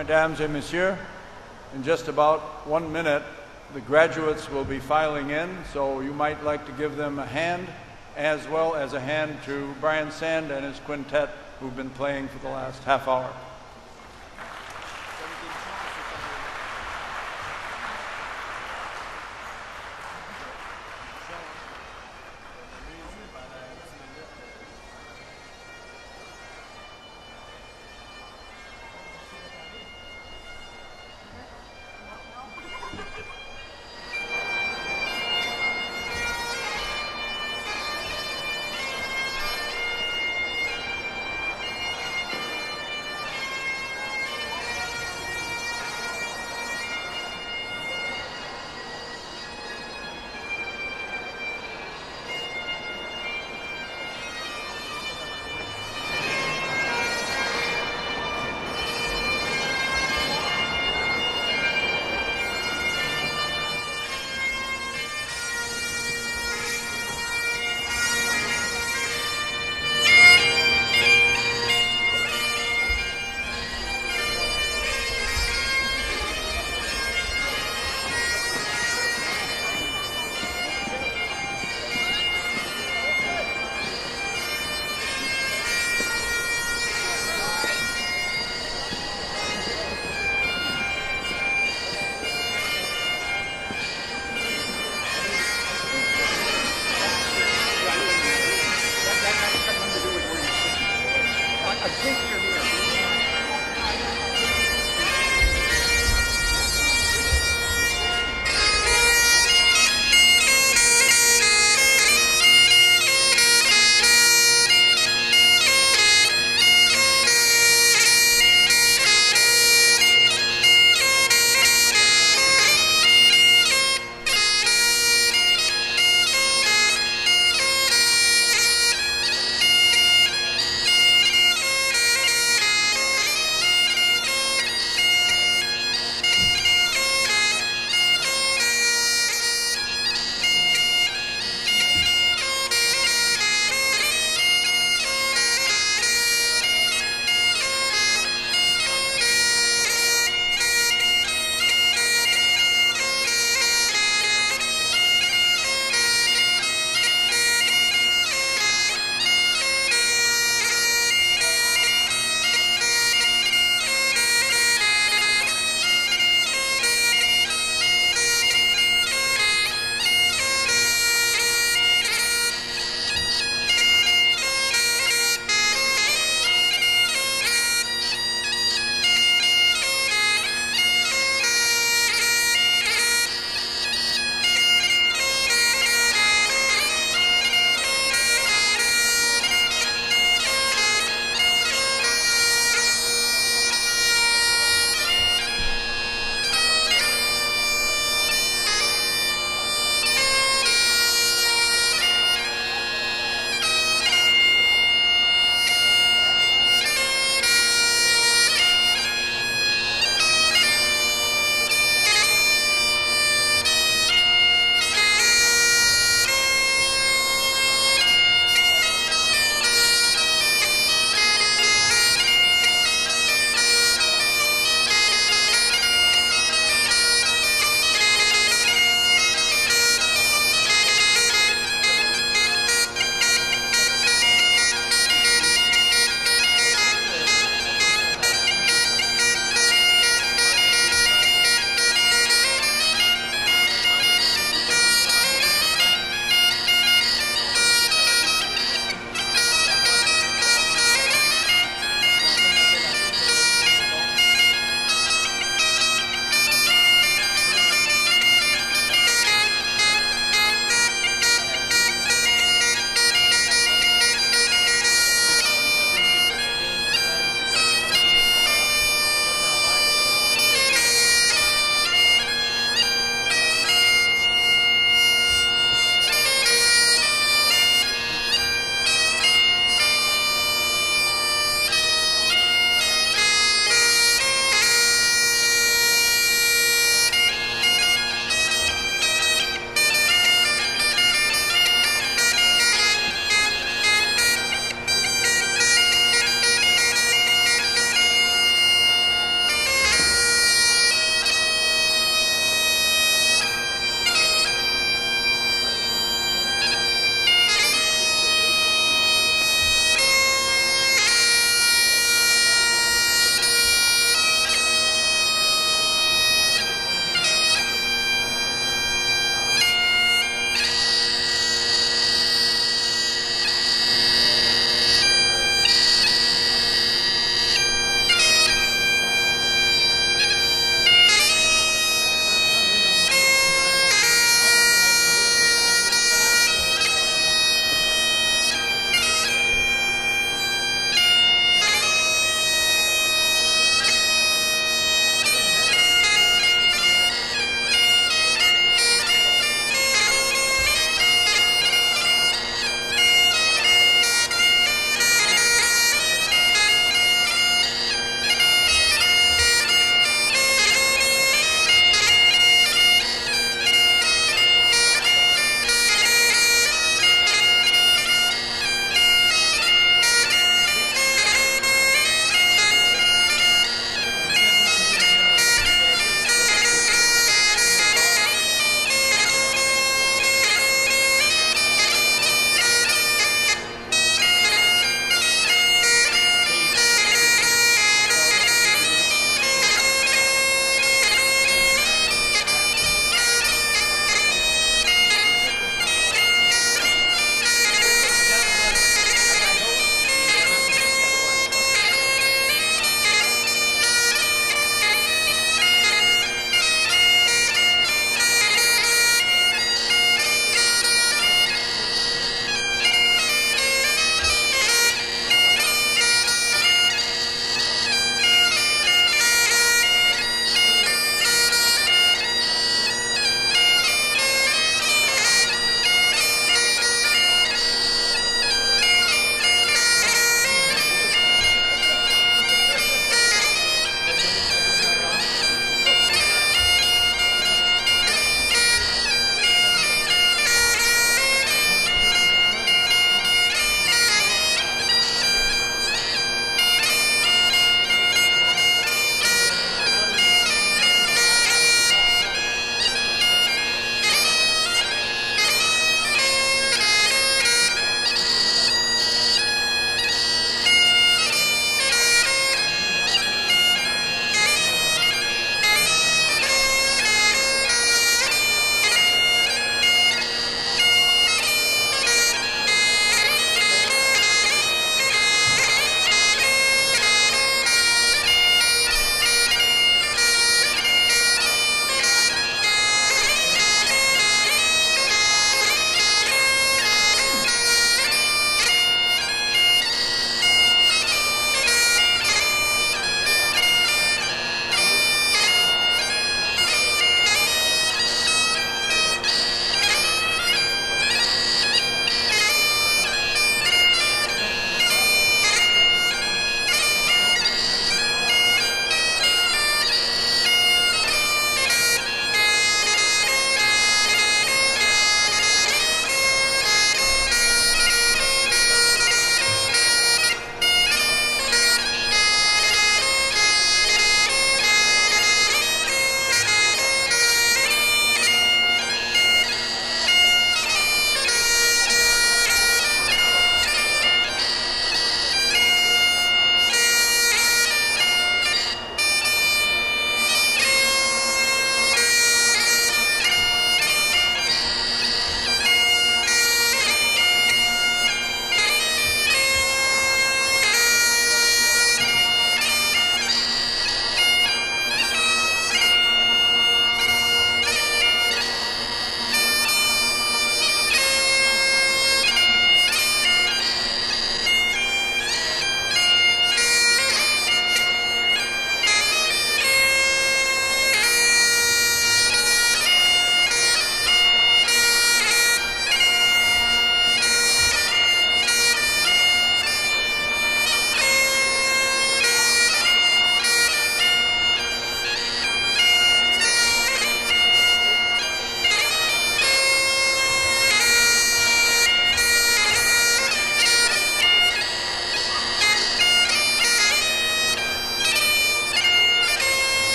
mesdames et messieurs, in just about 1 minute, the graduates will be filing in, so you might like to give them a hand, as well as a hand to Brian Sand and his quintet, who've been playing for the last half hour.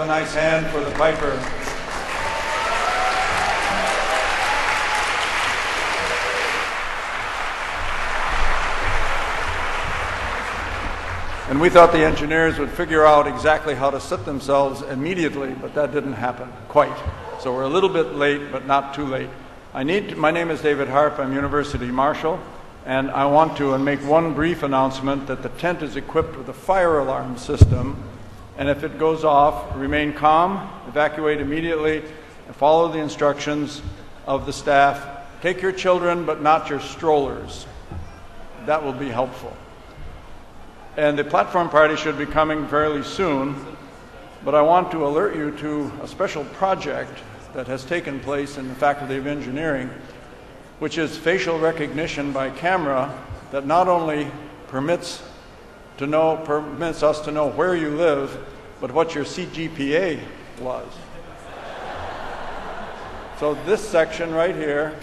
nice hand for the piper. And we thought the engineers would figure out exactly how to sit themselves immediately, but that didn't happen quite. So we're a little bit late, but not too late. My name is David Harp. I'm University Marshal, and I want to make one brief announcement that the tent is equipped with a fire alarm system, and if it goes off, remain calm, evacuate immediately, and follow the instructions of the staff. Take your children, but not your strollers. That will be helpful. And the platform party should be coming fairly soon, but I want to alert you to a special project that has taken place in the Faculty of Engineering, which is facial recognition by camera that not only permits us to know where you live, but what your CGPA was. So this section right here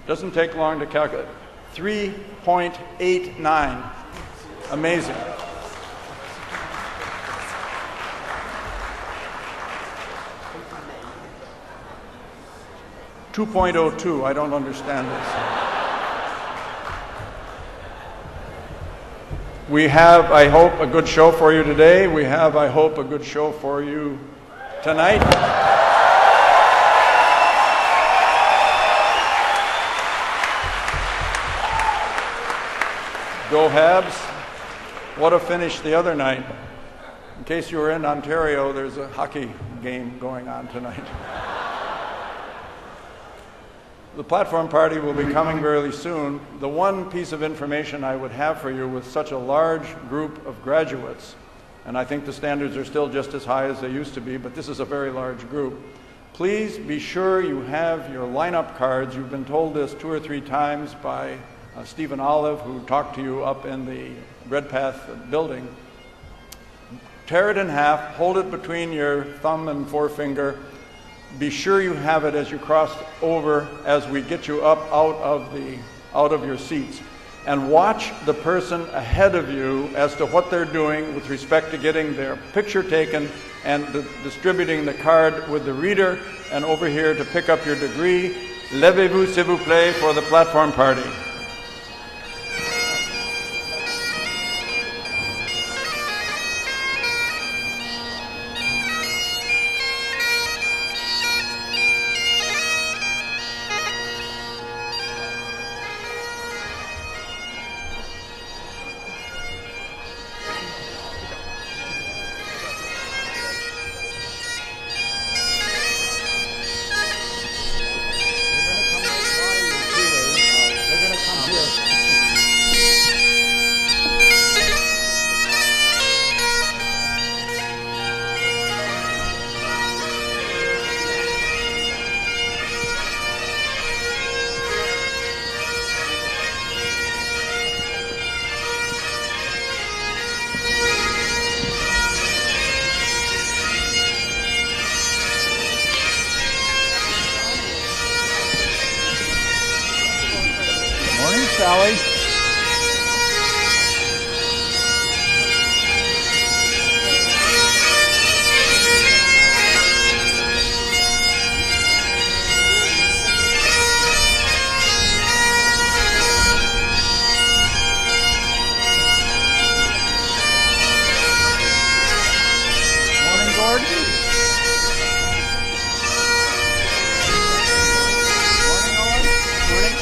doesn't take long to calculate. 3.89. Amazing. 2.02. I don't understand this. We have, I hope, a good show for you today. We have, I hope, a good show for you tonight. Go Habs. What a finish the other night. In case you were in Ontario, there's a hockey game going on tonight. The platform party will be coming very soon. The one piece of information I would have for you with such a large group of graduates, and I think the standards are still just as high as they used to be, but this is a very large group. Please be sure you have your lineup cards. You've been told this 2 or 3 times by Stephen Olive, who talked to you up in the Redpath building. Tear it in half, hold it between your thumb and forefinger. Be sure you have it as you cross over as we get you up out of your seats. And watch the person ahead of you as to what they're doing with respect to getting their picture taken and distributing the card with the reader, and over here to pick up your degree. Levez-vous, s'il vous plaît, for the platform party. Sally. Morning, Gordon. Morning, Owen. Morning.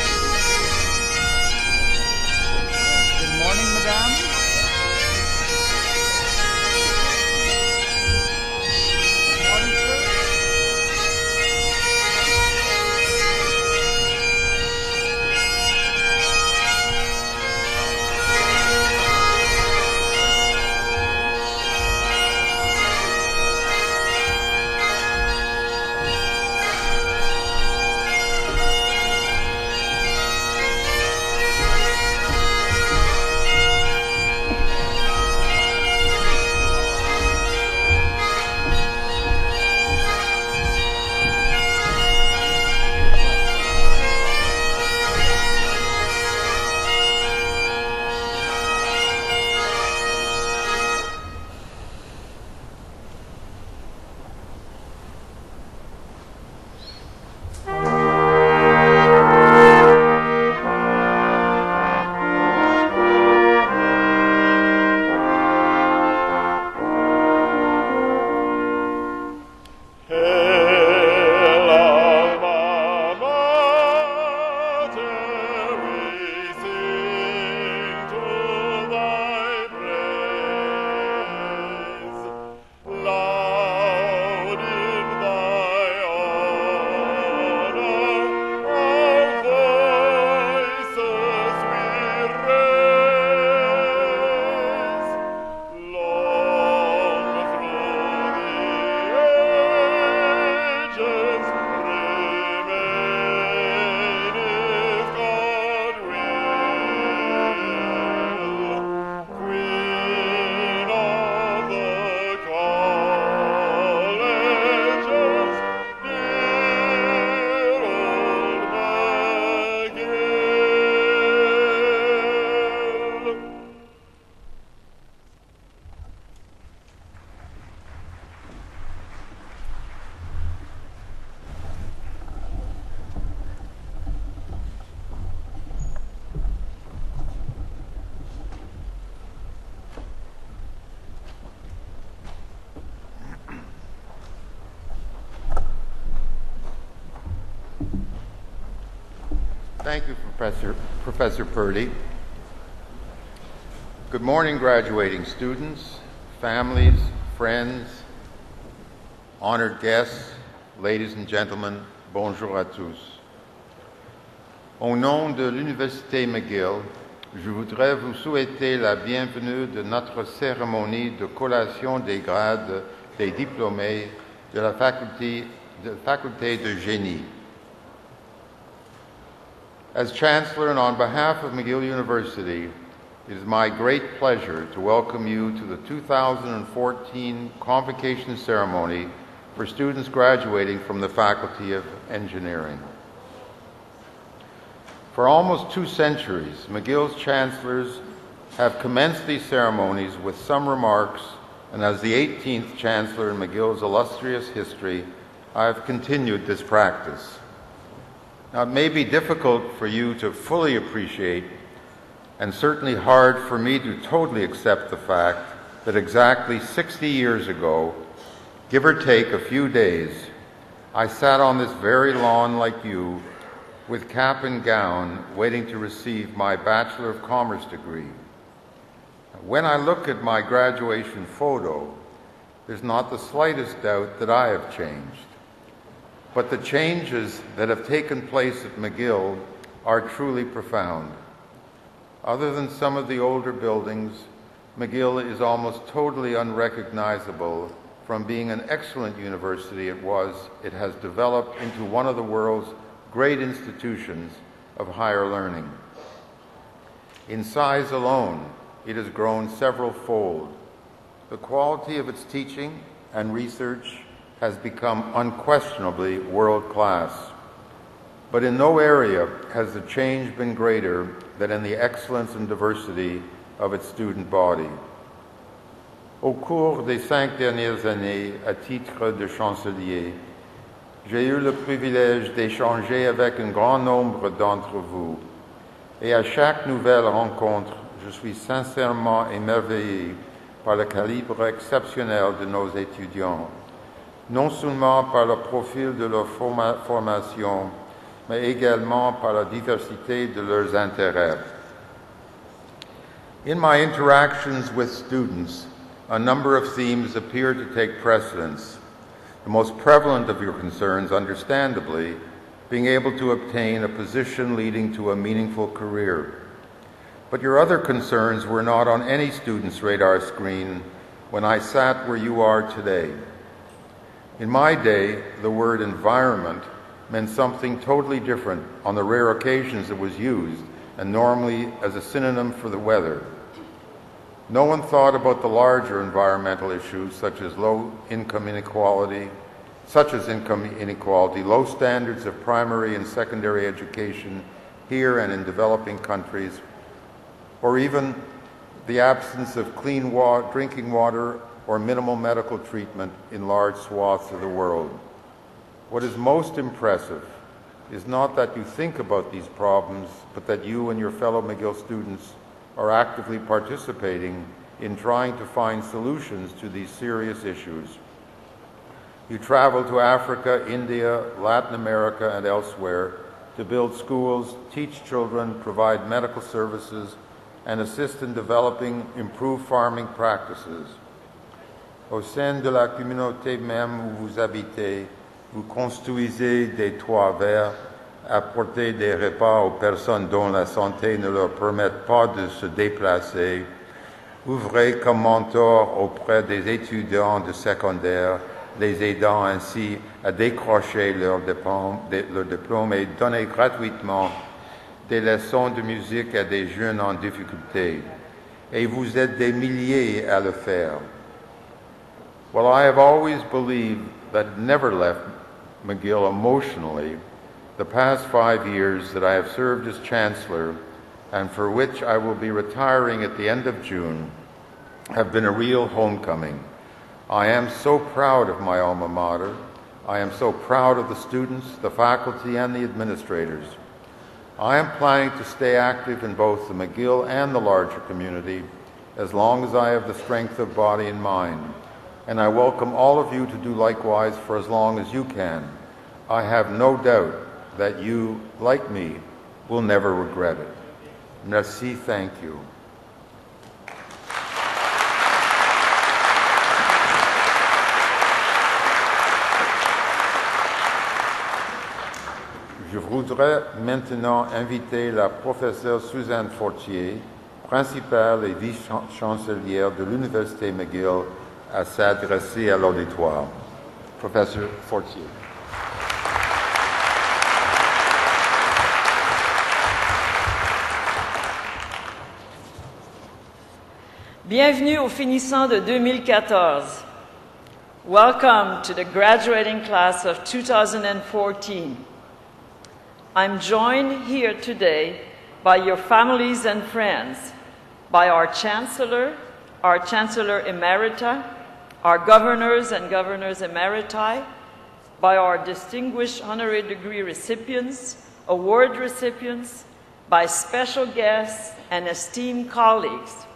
Thank you, Professor Purdy. Good morning, graduating students, families, friends, honored guests, ladies and gentlemen, bonjour à tous. Au nom de l'Université McGill, je voudrais vous souhaiter la bienvenue de notre cérémonie de collation des grades des diplômés de la faculté de génie. As Chancellor and on behalf of McGill University, it is my great pleasure to welcome you to the 2014 Convocation ceremony for students graduating from the Faculty of Engineering. For almost 2 centuries, McGill's chancellors have commenced these ceremonies with some remarks, and as the 18th chancellor in McGill's illustrious history, I have continued this practice. Now, it may be difficult for you to fully appreciate, and certainly hard for me to totally accept the fact that exactly 60 years ago, give or take a few days, I sat on this very lawn like you, with cap and gown, waiting to receive my Bachelor of Commerce degree. When I look at my graduation photo, there's not the slightest doubt that I have changed. But the changes that have taken place at McGill are truly profound. Other than some of the older buildings, McGill is almost totally unrecognizable from being an excellent university it has developed into one of the world's great institutions of higher learning. In size alone, it has grown several-fold. The quality of its teaching and research has become unquestionably world-class. But in no area has the change been greater than in the excellence and diversity of its student body. Au cours des 5 dernières années, à titre de chancelier, j'ai eu le privilège d'échanger avec un grand nombre d'entre vous. Et à chaque nouvelle rencontre, je suis sincèrement émerveillé par le calibre exceptionnel de nos étudiants, non seulement par le profil de leur formation, mais également par la diversité de leurs intérêts. In my interactions with students, a number of themes appear to take precedence. The most prevalent of your concerns, understandably, being able to obtain a position leading to a meaningful career. But your other concerns were not on any student's radar screen when I sat where you are today. In my day, the word environment meant something totally different on the rare occasions it was used, and normally as a synonym for the weather. No one thought about the larger environmental issues such as income inequality, low standards of primary and secondary education here and in developing countries, or even the absence of clean drinking water or minimal medical treatment in large swaths of the world. What is most impressive is not that you think about these problems, but that you and your fellow McGill students are actively participating in trying to find solutions to these serious issues. You travel to Africa, India, Latin America, and elsewhere to build schools, teach children, provide medical services, and assist in developing improved farming practices. Au sein de la communauté même où vous habitez, vous construisez des toits verts, apportez des repas aux personnes dont la santé ne leur permet pas de se déplacer, ouvrez comme mentor auprès des étudiants de secondaire, les aidant ainsi à décrocher leur diplôme et donnez gratuitement des leçons de musique à des jeunes en difficulté. Et vous êtes des milliers à le faire. Well, I have always believed that it never left McGill emotionally. The past 5 years that I have served as Chancellor, and for which I will be retiring at the end of June, have been a real homecoming. I am so proud of my alma mater. I am so proud of the students, the faculty, and the administrators. I am planning to stay active in both the McGill and the larger community as long as I have the strength of body and mind. And I welcome all of you to do likewise for as long as you can. I have no doubt that you, like me, will never regret it. Merci, thank you. Je voudrais maintenant inviter la professeure Suzanne Fortier, principale et vice-chancelière de l'Université McGill, à s'adresser à l'auditoire. Professor Fortier. Bienvenue aux finissants de 2014. Welcome to the graduating class of 2014. I'm joined here today by your families and friends, by our Chancellor Emerita, our governors and governors emeriti, by our distinguished honorary degree recipients, award recipients, by special guests and esteemed colleagues.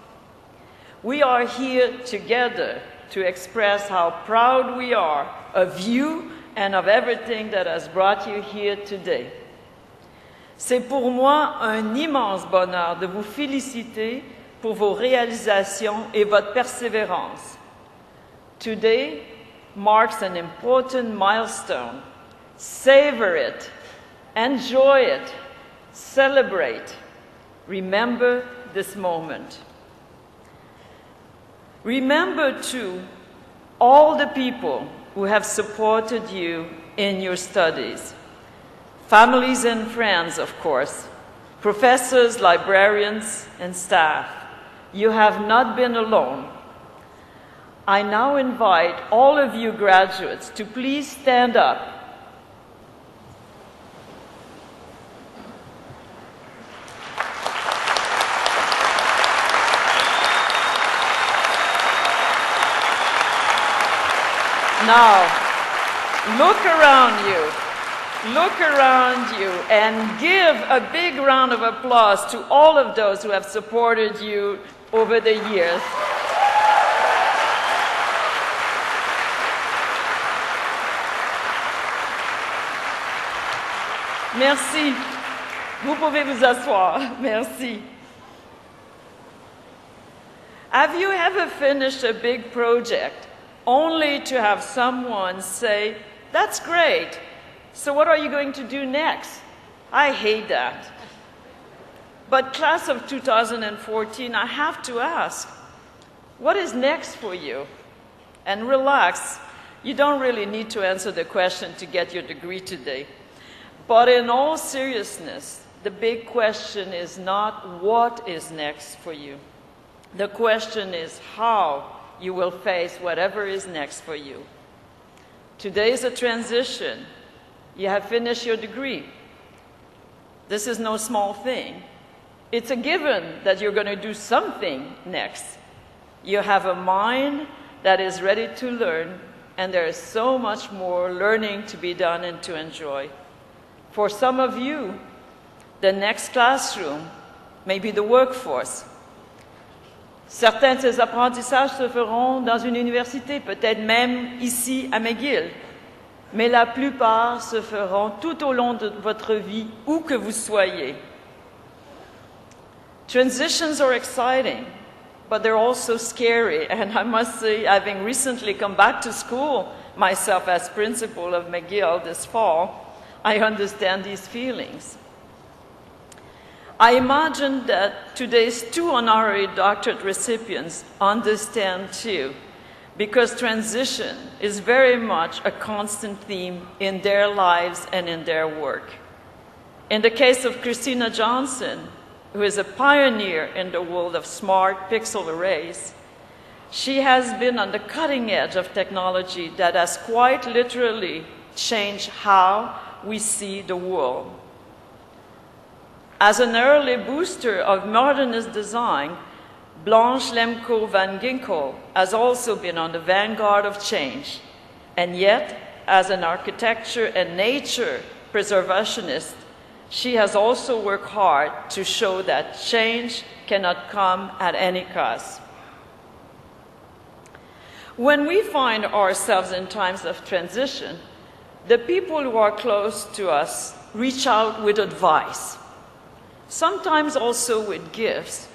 We are here together to express how proud we are of you and of everything that has brought you here today. C'est pour moi un immense bonheur de vous féliciter pour vos réalisations et votre persévérance. Today marks an important milestone. Savor it, enjoy it, celebrate. Remember this moment. Remember, too, all the people who have supported you in your studies. Families and friends, of course, professors, librarians, and staff. You have not been alone. I now invite all of you graduates to please stand up. Now, look around you. Look around you and give a big round of applause to all of those who have supported you over the years. Merci. Vous pouvez vous asseoir. Merci. Have you ever finished a big project only to have someone say, "That's great. So what are you going to do next?" I hate that. But class of 2014, I have to ask, what is next for you? And relax, you don't really need to answer the question to get your degree today. But in all seriousness, the big question is not what is next for you. The question is how you will face whatever is next for you. Today is a transition. You have finished your degree. This is no small thing. It's a given that you're going to do something next. You have a mind that is ready to learn, and there is so much more learning to be done and to enjoy. For some of you, the next classroom may be the workforce. Certains de ces apprentissages se feront dans une université, peut-être même ici à McGill. Mais la plupart se feront tout au long de votre vie, où que vous soyez. Transitions are exciting, but they're also scary. And I must say, having recently come back to school myself as principal of McGill this fall, I understand these feelings. I imagine that today's 2 honorary doctorate recipients understand too, because transition is very much a constant theme in their lives and in their work. In the case of Christina Johnson, who is a pioneer in the world of smart pixel arrays, she has been on the cutting edge of technology that has quite literally changed how we see the world. As an early booster of modernist design, Blanche Lemko van Ginkel has also been on the vanguard of change. And yet, as an architecture and nature preservationist, she has also worked hard to show that change cannot come at any cost. When we find ourselves in times of transition, the people who are close to us reach out with advice. sometimes also with gifts,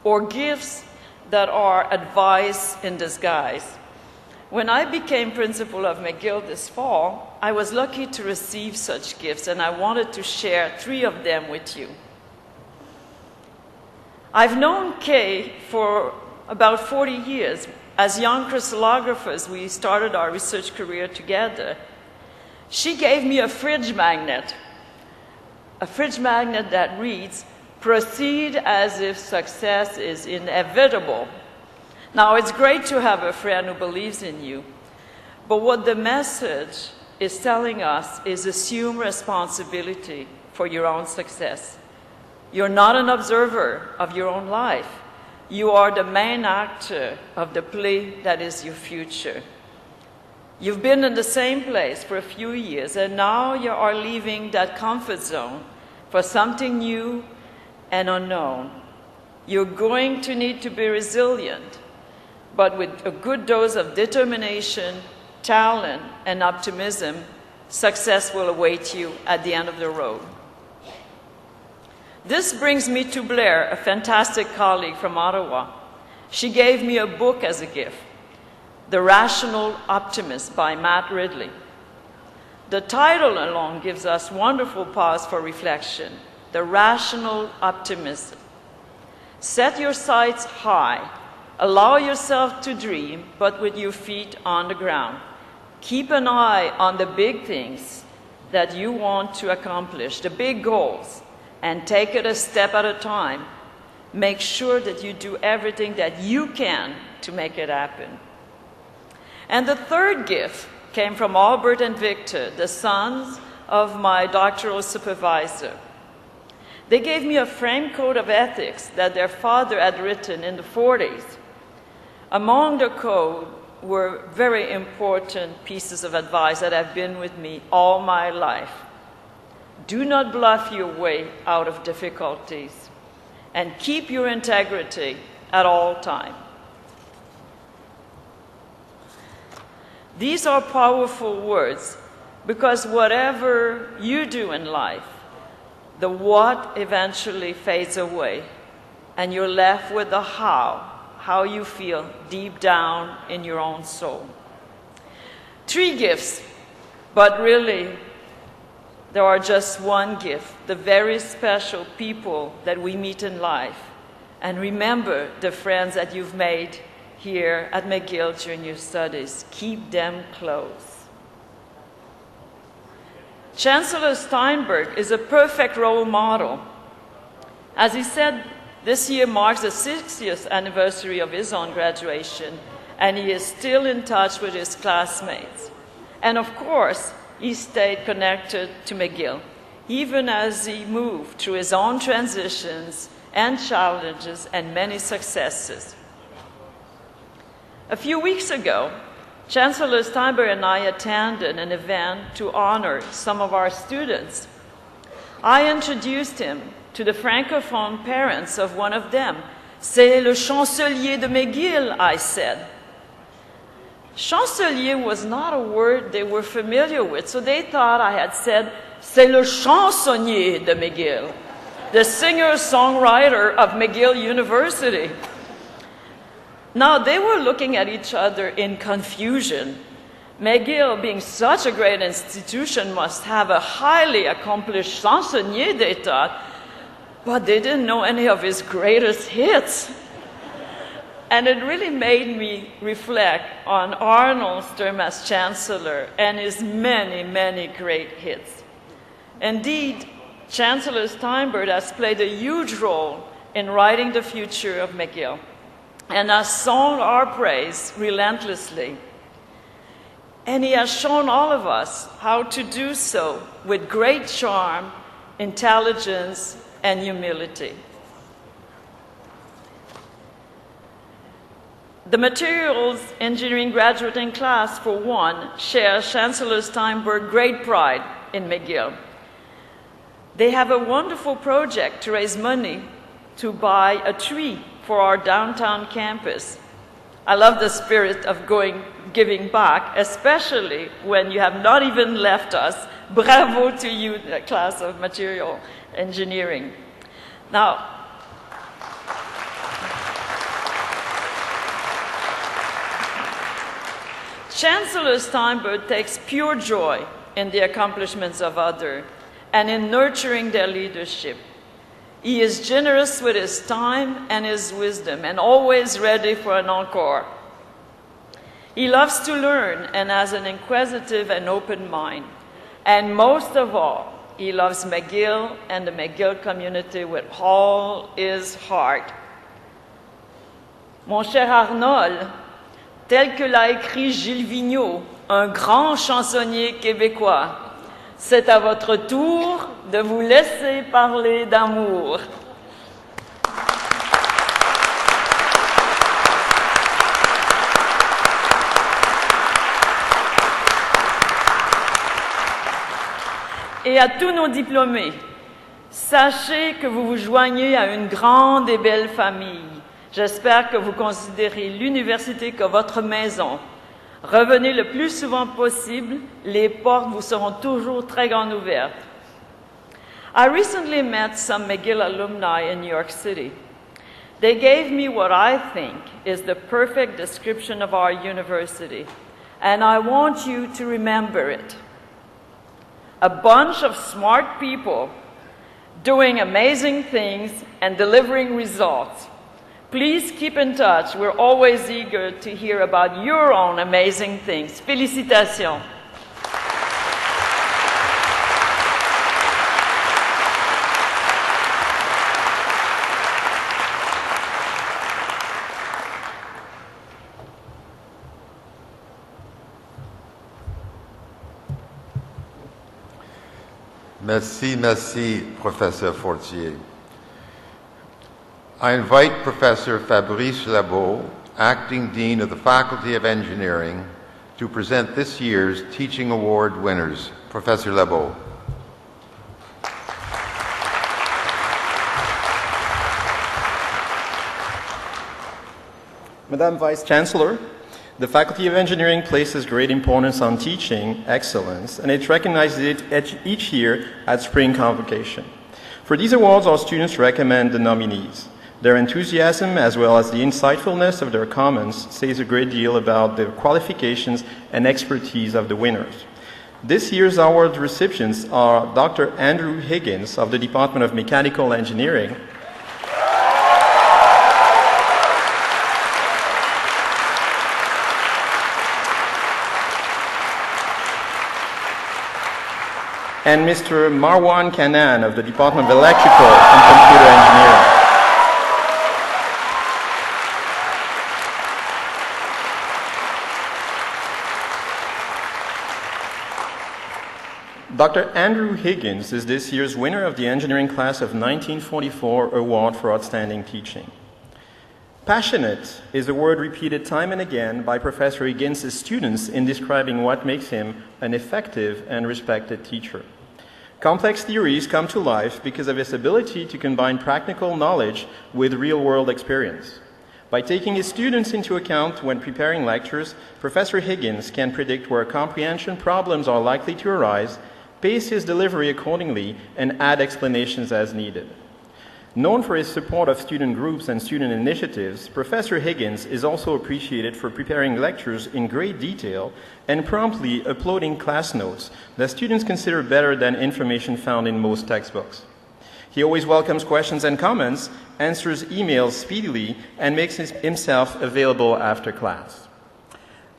or gifts that are advice in disguise. When I became principal of McGill this fall, I was lucky to receive such gifts, and I wanted to share 3 of them with you. I've known Kay for about 40 years. As young crystallographers, we started our research career together. She gave me a fridge magnet that reads, "Proceed as if success is inevitable." Now, it's great to have a friend who believes in you, but what the message is telling us is assume responsibility for your own success. You're not an observer of your own life. You are the main actor of the play that is your future. You've been in the same place for a few years, and now you are leaving that comfort zone for something new and unknown. You're going to need to be resilient, but with a good dose of determination, talent, and optimism, success will await you at the end of the road. This brings me to Blair, a fantastic colleague from Ottawa. She gave me a book as a gift, The Rational Optimist by Matt Ridley. The title alone gives us wonderful pause for reflection. The Rational Optimist. Set your sights high. Allow yourself to dream, but with your feet on the ground. Keep an eye on the big things that you want to accomplish, the big goals, and take it a step at a time. Make sure that you do everything that you can to make it happen. And the third gift came from Albert and Victor, the sons of my doctoral supervisor. They gave me a framed code of ethics that their father had written in the 40s. Among the code were very important pieces of advice that have been with me all my life. Do not bluff your way out of difficulties, and keep your integrity at all times. These are powerful words because whatever you do in life, the what eventually fades away, and you're left with the how you feel deep down in your own soul. 3 gifts, but really, there are just one gift, the very special people that we meet in life. And remember the friends that you've made here at McGill during your studies. Keep them close. Chancellor Steinberg is a perfect role model. As he said, this year marks the 60th anniversary of his own graduation, and he is still in touch with his classmates. And of course, he stayed connected to McGill, even as he moved through his own transitions and challenges and many successes. A few weeks ago, Chancellor Steinberg and I attended an event to honor some of our students. I introduced him to the francophone parents of one of them. "C'est le chancelier de McGill," I said. Chancelier was not a word they were familiar with, so they thought I had said, "C'est le chansonnier de McGill," the singer-songwriter of McGill University. Now, they were looking at each other in confusion. McGill, being such a great institution, must have a highly accomplished chansonnier, they thought, but they didn't know any of his greatest hits. And it really made me reflect on Arnold's term as chancellor and his many, many great hits. Indeed, Chancellor Steinberg has played a huge role in writing the future of McGill and has sung our praise relentlessly. And he has shown all of us how to do so with great charm, intelligence, and humility. The materials engineering graduating class, for one, shares Chancellor Steinberg's great pride in McGill. They have a wonderful project to raise money to buy a tree for our downtown campus. I love the spirit of giving back, especially when you have not even left us. Bravo to you, the class of material engineering. Now, Chancellor Steinberg takes pure joy in the accomplishments of others and in nurturing their leadership. He is generous with his time and his wisdom and always ready for an encore. He loves to learn and has an inquisitive and open mind. And most of all, he loves McGill and the McGill community with all his heart. Mon cher Arnold, tel que l'a écrit Gilles Vigneault, un grand chansonnier québécois, c'est à votre tour de vous laisser parler d'amour. Et à tous nos diplômés, sachez que vous vous joignez à une grande et belle famille. J'espère que vous considérez l'université comme votre maison. Revenez le plus souvent possible, les portes vous seront toujours très grandes ouvertes. I recently met some McGill alumni in New York City. They gave me what I think is the perfect description of our university, and I want you to remember it. A bunch of smart people doing amazing things and delivering results. Please keep in touch. We're always eager to hear about your own amazing things. Félicitations. Merci, merci, Professor Fortier. I invite Professor Fabrice Labeau, Acting Dean of the Faculty of Engineering, to present this year's Teaching Award winners. Professor Labeau. Madam Vice Chancellor, the Faculty of Engineering places great importance on teaching excellence, and it recognizes it each year at Spring Convocation. For these awards, our students recommend the nominees. Their enthusiasm, as well as the insightfulness of their comments, says a great deal about the qualifications and expertise of the winners. This year's award recipients are Dr. Andrew Higgins of the Department of Mechanical Engineering, and Mr. Marwan Kanan of the Department of Electrical and Computer Engineering. Dr. Andrew Higgins is this year's winner of the engineering class of 1944 award for outstanding teaching. Passionate is a word repeated time and again by Professor Higgins' students in describing what makes him an effective and respected teacher. Complex theories come to life because of his ability to combine practical knowledge with real-world experience. By taking his students into account when preparing lectures, Professor Higgins can predict where comprehension problems are likely to arise, pace his delivery accordingly, and add explanations as needed. Known for his support of student groups and student initiatives, Professor Higgins is also appreciated for preparing lectures in great detail and promptly uploading class notes that students consider better than information found in most textbooks. He always welcomes questions and comments, answers emails speedily, and makes himself available after class.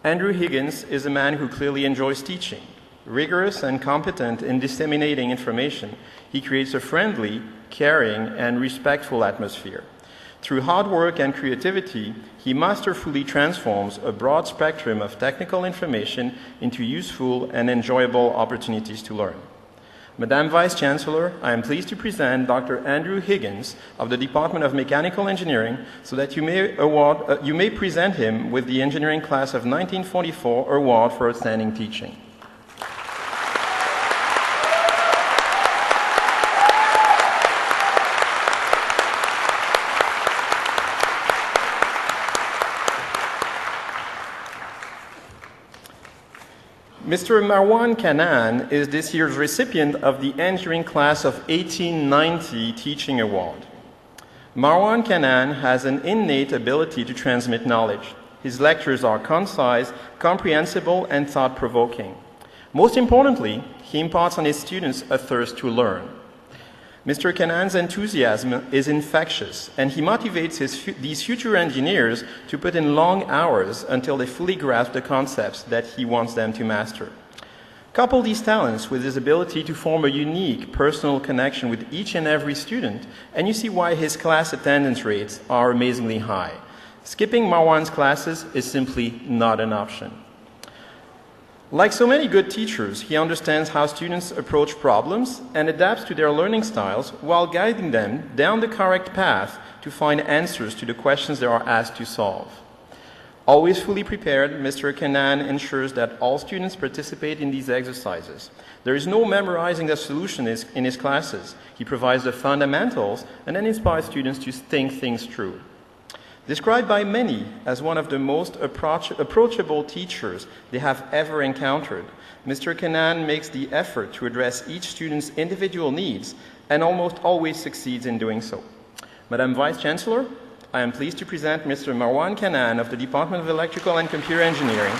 Andrew Higgins is a man who clearly enjoys teaching. Rigorous and competent in disseminating information, he creates a friendly, caring, and respectful atmosphere. Through hard work and creativity, he masterfully transforms a broad spectrum of technical information into useful and enjoyable opportunities to learn. Madam Vice Chancellor, I am pleased to present Dr. Andrew Higgins of the Department of Mechanical Engineering so that you may present him with the engineering class of 1944 award for outstanding teaching. Mr. Marwan Kanan is this year's recipient of the engineering class of 1890 Teaching Award. Marwan Kanan has an innate ability to transmit knowledge. His lectures are concise, comprehensible, and thought-provoking. Most importantly, he imparts on his students a thirst to learn. Mr. Kanan's enthusiasm is infectious, and he motivates these future engineers to put in long hours until they fully grasp the concepts that he wants them to master. Couple these talents with his ability to form a unique personal connection with each and every student, and you see why his class attendance rates are amazingly high. Skipping Marwan's classes is simply not an option. Like so many good teachers, he understands how students approach problems and adapts to their learning styles while guiding them down the correct path to find answers to the questions they are asked to solve. Always fully prepared, Mr. Kanan ensures that all students participate in these exercises. There is no memorizing the solution in his classes. He provides the fundamentals and then inspires students to think things through. Described by many as one of the most approachable teachers they have ever encountered, Mr. Kanan makes the effort to address each student's individual needs and almost always succeeds in doing so. Madam Vice Chancellor, I am pleased to present Mr. Marwan Kanan of the Department of Electrical and Computer Engineering,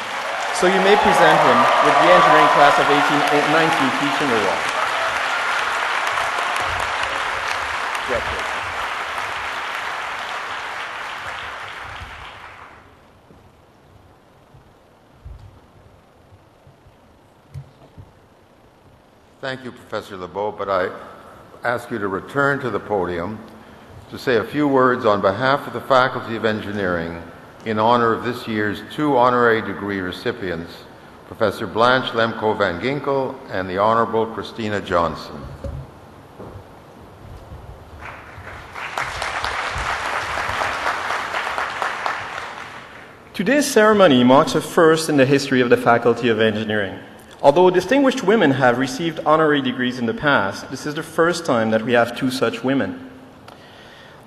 so you may present him with the Engineering Class of 1819 Teaching Award. Thank you, Professor Lebeau, but I ask you to return to the podium to say a few words on behalf of the Faculty of Engineering in honor of this year's 2 honorary degree recipients, Professor Blanche Lemko van Ginkel and the Honorable Christina Johnson. Today's ceremony marks a first in the history of the Faculty of Engineering. Although distinguished women have received honorary degrees in the past, this is the first time that we have 2 such women.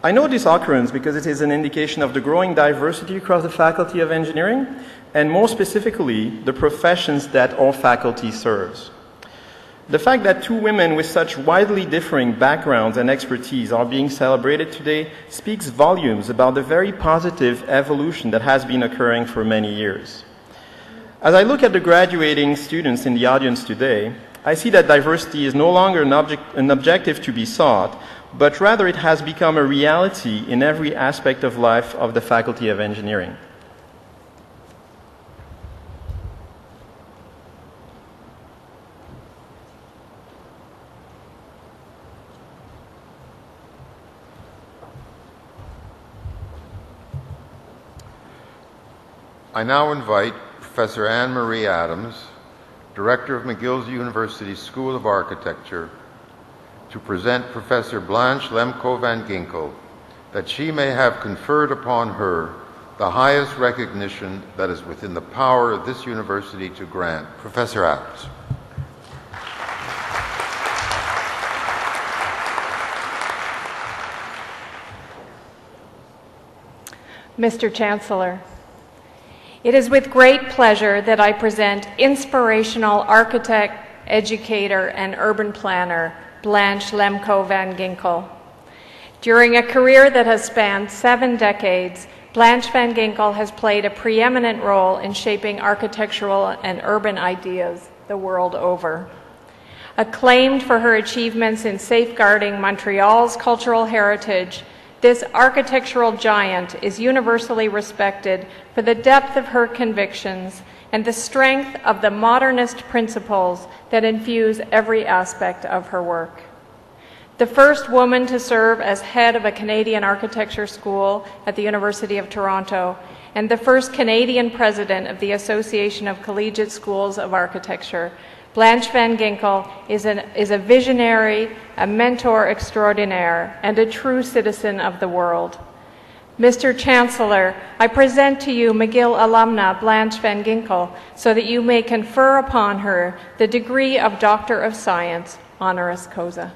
I know this occurrence because it is an indication of the growing diversity across the Faculty of Engineering, and more specifically, the professions that our faculty serves. The fact that 2 women with such widely differing backgrounds and expertise are being celebrated today speaks volumes about the very positive evolution that has been occurring for many years. As I look at the graduating students in the audience today, I see that diversity is no longer an objective to be sought, but rather it has become a reality in every aspect of life of the Faculty of Engineering. I now invite Professor Anne Marie Adams, Director of McGill University School of Architecture, to present Professor Blanche Lemko van Ginkel, that she may have conferred upon her the highest recognition that is within the power of this university to grant. Professor Adams. Mr. Chancellor, it is with great pleasure that I present inspirational architect, educator, and urban planner Blanche Lemko van Ginkel. During a career that has spanned 7 decades, Blanche van Ginkel has played a preeminent role in shaping architectural and urban ideas the world over. Acclaimed for her achievements in safeguarding Montreal's cultural heritage, this architectural giant is universally respected for the depth of her convictions and the strength of the modernist principles that infuse every aspect of her work. The first woman to serve as head of a Canadian architecture school at the University of Toronto, and the first Canadian president of the Association of Collegiate Schools of Architecture, Blanche van Ginkel is a visionary, a mentor extraordinaire, and a true citizen of the world. Mr. Chancellor, I present to you McGill alumna Blanche van Ginkel so that you may confer upon her the degree of Doctor of Science, honoris causa.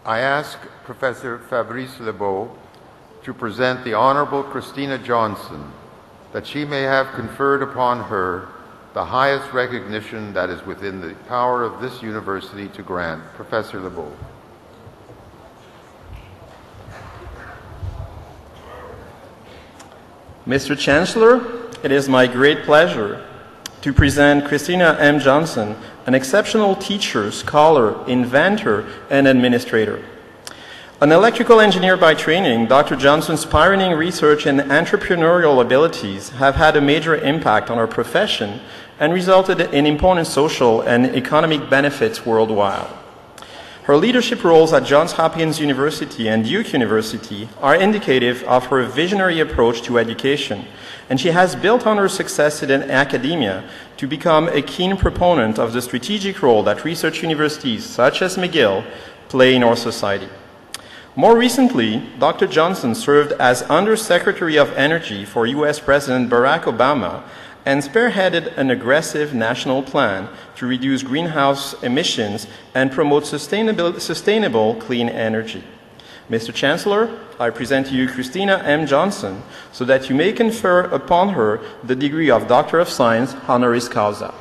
I ask Professor Fabrice Lebeau to present the Honorable Christina Johnson, that she may have conferred upon her the highest recognition that is within the power of this university to grant. Professor Lebeau. Mr. Chancellor, it is my great pleasure to present Christina M. Johnson, an exceptional teacher, scholar, inventor, and administrator. An electrical engineer by training, Dr. Johnson's pioneering research and entrepreneurial abilities have had a major impact on our profession and resulted in important social and economic benefits worldwide. Her leadership roles at Johns Hopkins University and Duke University are indicative of her visionary approach to education, and she has built on her success in academia to become a keen proponent of the strategic role that research universities such as McGill play in our society. More recently, Dr. Johnson served as Undersecretary of Energy for U.S. President Barack Obama and spearheaded an aggressive national plan to reduce greenhouse emissions and promote sustainable clean energy. Mr. Chancellor, I present to you Christina M. Johnson so that you may confer upon her the degree of Doctor of Science honoris causa.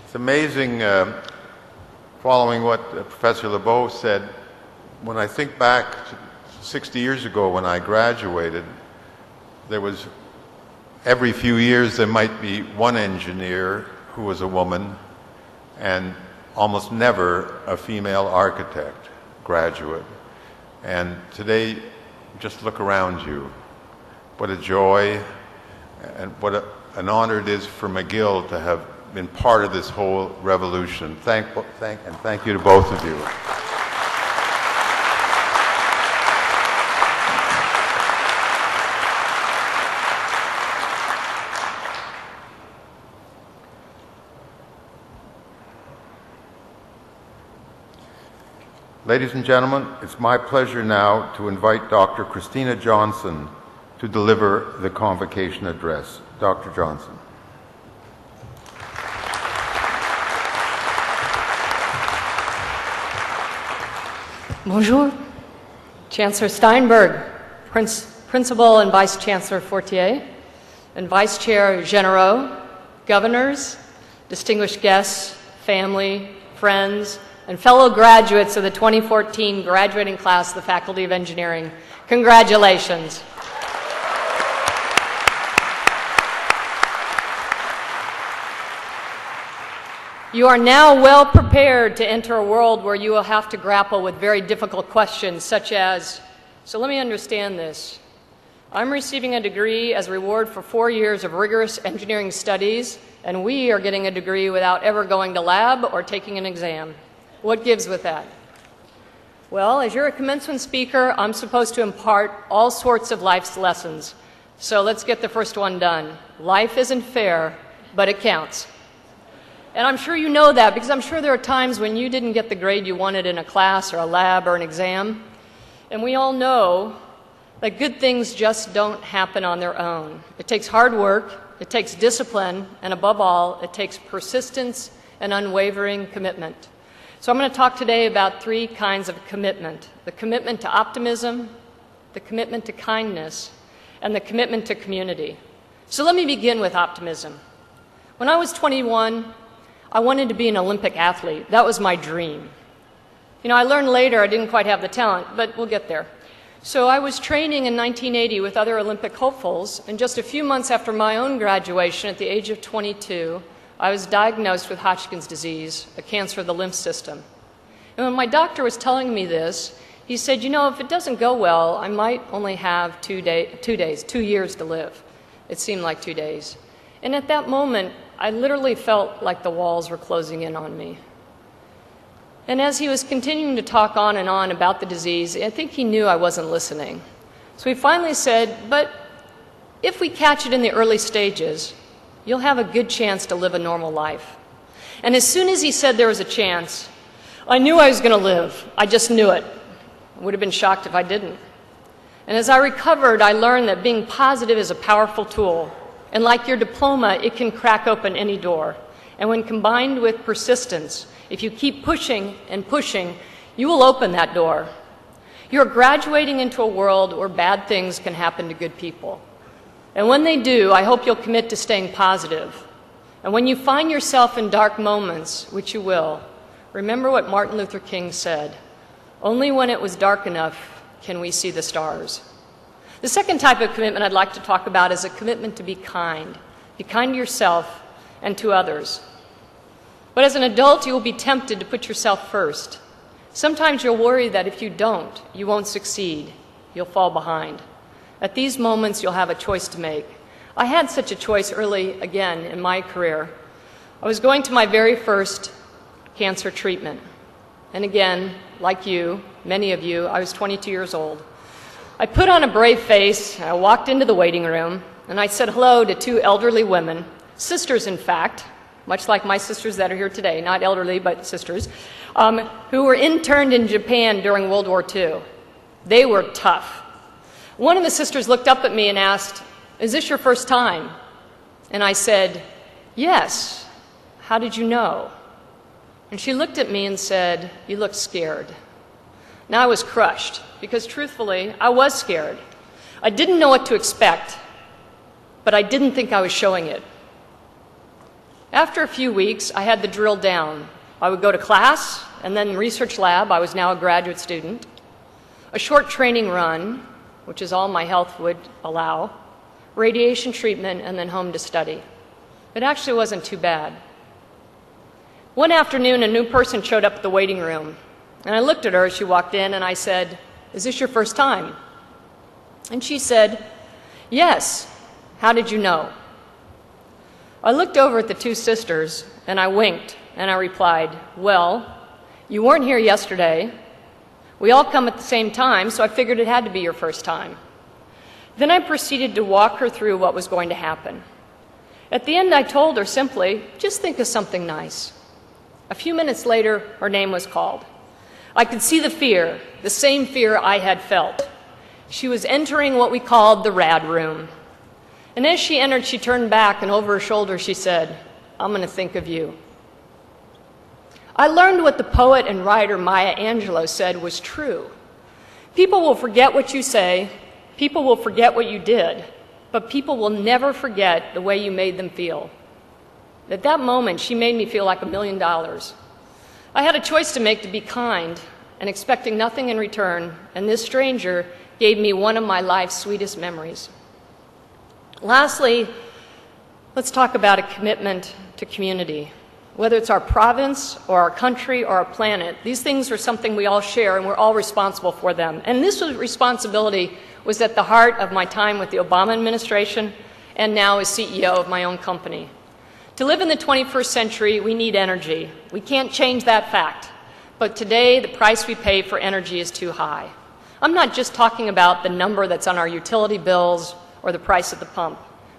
It's amazing, following what Professor Lebeau said, when I think back to 60 years ago when I graduated, there was, every few years there might be one engineer who was a woman and almost never a female architect graduate. And today, just look around you. What a joy and what an honor it is for McGill to have been part of this whole revolution. Thank you to both of you. Ladies and gentlemen, it's my pleasure now to invite Dr. Christina Johnson to deliver the Convocation address. Dr. Johnson. Bonjour, Chancellor Steinberg, Principal and Vice Chancellor Fortier, and Vice Chair Généraux, governors, distinguished guests, family, friends, and fellow graduates of the 2014 graduating class of the Faculty of Engineering. Congratulations. You are now well prepared to enter a world where you will have to grapple with very difficult questions such as, so let me understand this. I'm receiving a degree as a reward for 4 years of rigorous engineering studies, and we are getting a degree without ever going to lab or taking an exam. What gives with that? Well, as you're a commencement speaker, I'm supposed to impart all sorts of life's lessons. So let's get the first one done. Life isn't fair, but it counts. And I'm sure you know that because I'm sure there are times when you didn't get the grade you wanted in a class or a lab or an exam. And we all know that good things just don't happen on their own. It takes hard work, it takes discipline, and above all, it takes persistence and unwavering commitment. So I'm going to talk today about 3 kinds of commitment. The commitment to optimism, the commitment to kindness, and the commitment to community. So let me begin with optimism. When I was 21, I wanted to be an Olympic athlete. That was my dream. You know, I learned later I didn't quite have the talent, but we'll get there. So I was training in 1980 with other Olympic hopefuls, and just a few months after my own graduation at the age of 22, I was diagnosed with Hodgkin's disease, a cancer of the lymph system. And when my doctor was telling me this, he said, you know, if it doesn't go well, I might only have 2 years to live. It seemed like 2 days. And at that moment, I literally felt like the walls were closing in on me. And as he was continuing to talk on and on about the disease, I think he knew I wasn't listening. So he finally said, but if we catch it in the early stages, you'll have a good chance to live a normal life. And as soon as he said there was a chance, I knew I was going to live. I just knew it. I would have been shocked if I didn't. And as I recovered, I learned that being positive is a powerful tool. And like your diploma, it can crack open any door. And when combined with persistence, if you keep pushing and pushing, you will open that door. You're graduating into a world where bad things can happen to good people. And when they do, I hope you'll commit to staying positive. And when you find yourself in dark moments, which you will, remember what Martin Luther King said, only when it was dark enough can we see the stars. The second type of commitment I'd like to talk about is a commitment to be kind. Be kind to yourself and to others. But as an adult, you will be tempted to put yourself first. Sometimes you'll worry that if you don't, you won't succeed. You'll fall behind. At these moments, you'll have a choice to make. I had such a choice early, again, in my career. I was going to my very first cancer treatment. And again, like you, many of you, I was 22 years old. I put on a brave face, I walked into the waiting room, and I said hello to two elderly women, sisters in fact, much like my sisters that are here today, not elderly, but sisters, who were interned in Japan during World War II. They were tough. One of the sisters looked up at me and asked, "Is this your first time?" And I said, "Yes. How did you know?" And she looked at me and said, "You look scared." Now I was crushed, because truthfully, I was scared. I didn't know what to expect, but I didn't think I was showing it. After a few weeks, I had the drill down. I would go to class, and then research lab. I was now a graduate student. A short training run, which is all my health would allow, radiation treatment, and then home to study. It actually wasn't too bad. One afternoon, a new person showed up at the waiting room, and I looked at her as she walked in, and I said, "Is this your first time?" And she said, "Yes. How did you know?" I looked over at the two sisters, and I winked, and I replied, "Well, you weren't here yesterday. We all come at the same time, so I figured it had to be your first time." Then I proceeded to walk her through what was going to happen. At the end, I told her simply, just think of something nice. A few minutes later, her name was called. I could see the fear, the same fear I had felt. She was entering what we called the rad room. And as she entered, she turned back, and over her shoulder she said, "I'm going to think of you." I learned what the poet and writer Maya Angelou said was true. People will forget what you say, people will forget what you did, but people will never forget the way you made them feel. At that moment, she made me feel like $1 million. I had a choice to make to be kind and expecting nothing in return, and this stranger gave me one of my life's sweetest memories. Lastly, let's talk about a commitment to community. Whether it's our province or our country or our planet, these things are something we all share and we're all responsible for them. And this responsibility was at the heart of my time with the Obama administration and now as CEO of my own company. To live in the 21st century, we need energy. We can't change that fact. But today, the price we pay for energy is too high. I'm not just talking about the number that's on our utility bills or the price at the pump.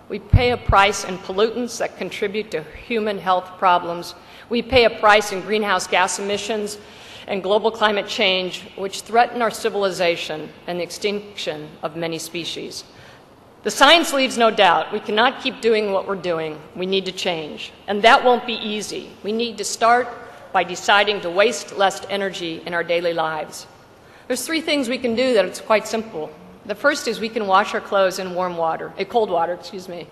We pay a price in pollutants that contribute to human health problems. We pay a price in greenhouse gas emissions and global climate change, which threaten our civilization and the extinction of many species. The science leaves no doubt. We cannot keep doing what we're doing. We need to change. And that won't be easy. We need to start by deciding to waste less energy in our daily lives. There's 3 things we can do that it's quite simple. The first is we can wash our clothes in cold water, excuse me.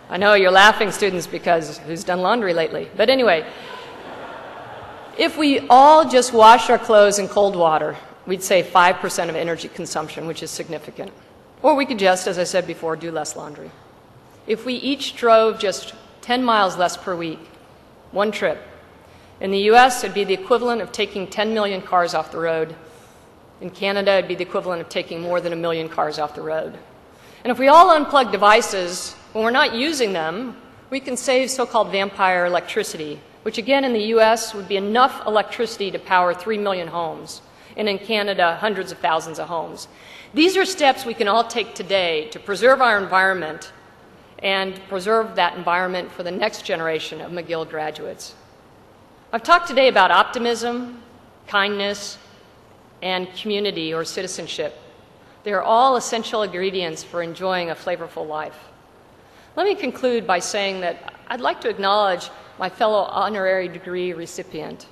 I know you're laughing, students, because who's done laundry lately? But anyway, if we all just wash our clothes in cold water, we'd save 5% of energy consumption, which is significant. Or we could just, as I said before, do less laundry. If we each drove just 10 miles less per week, one trip, in the US, it'd be the equivalent of taking 10 million cars off the road. In Canada, it'd be the equivalent of taking more than 1 million cars off the road. And if we all unplug devices, when we're not using them, we can save so-called vampire electricity, which again in the US would be enough electricity to power 3 million homes, and in Canada, hundreds of thousands of homes. These are steps we can all take today to preserve our environment and preserve that environment for the next generation of McGill graduates. I've talked today about optimism, kindness, and community or citizenship. They are all essential ingredients for enjoying a flavorful life. Let me conclude by saying that I'd like to acknowledge my fellow honorary degree recipient,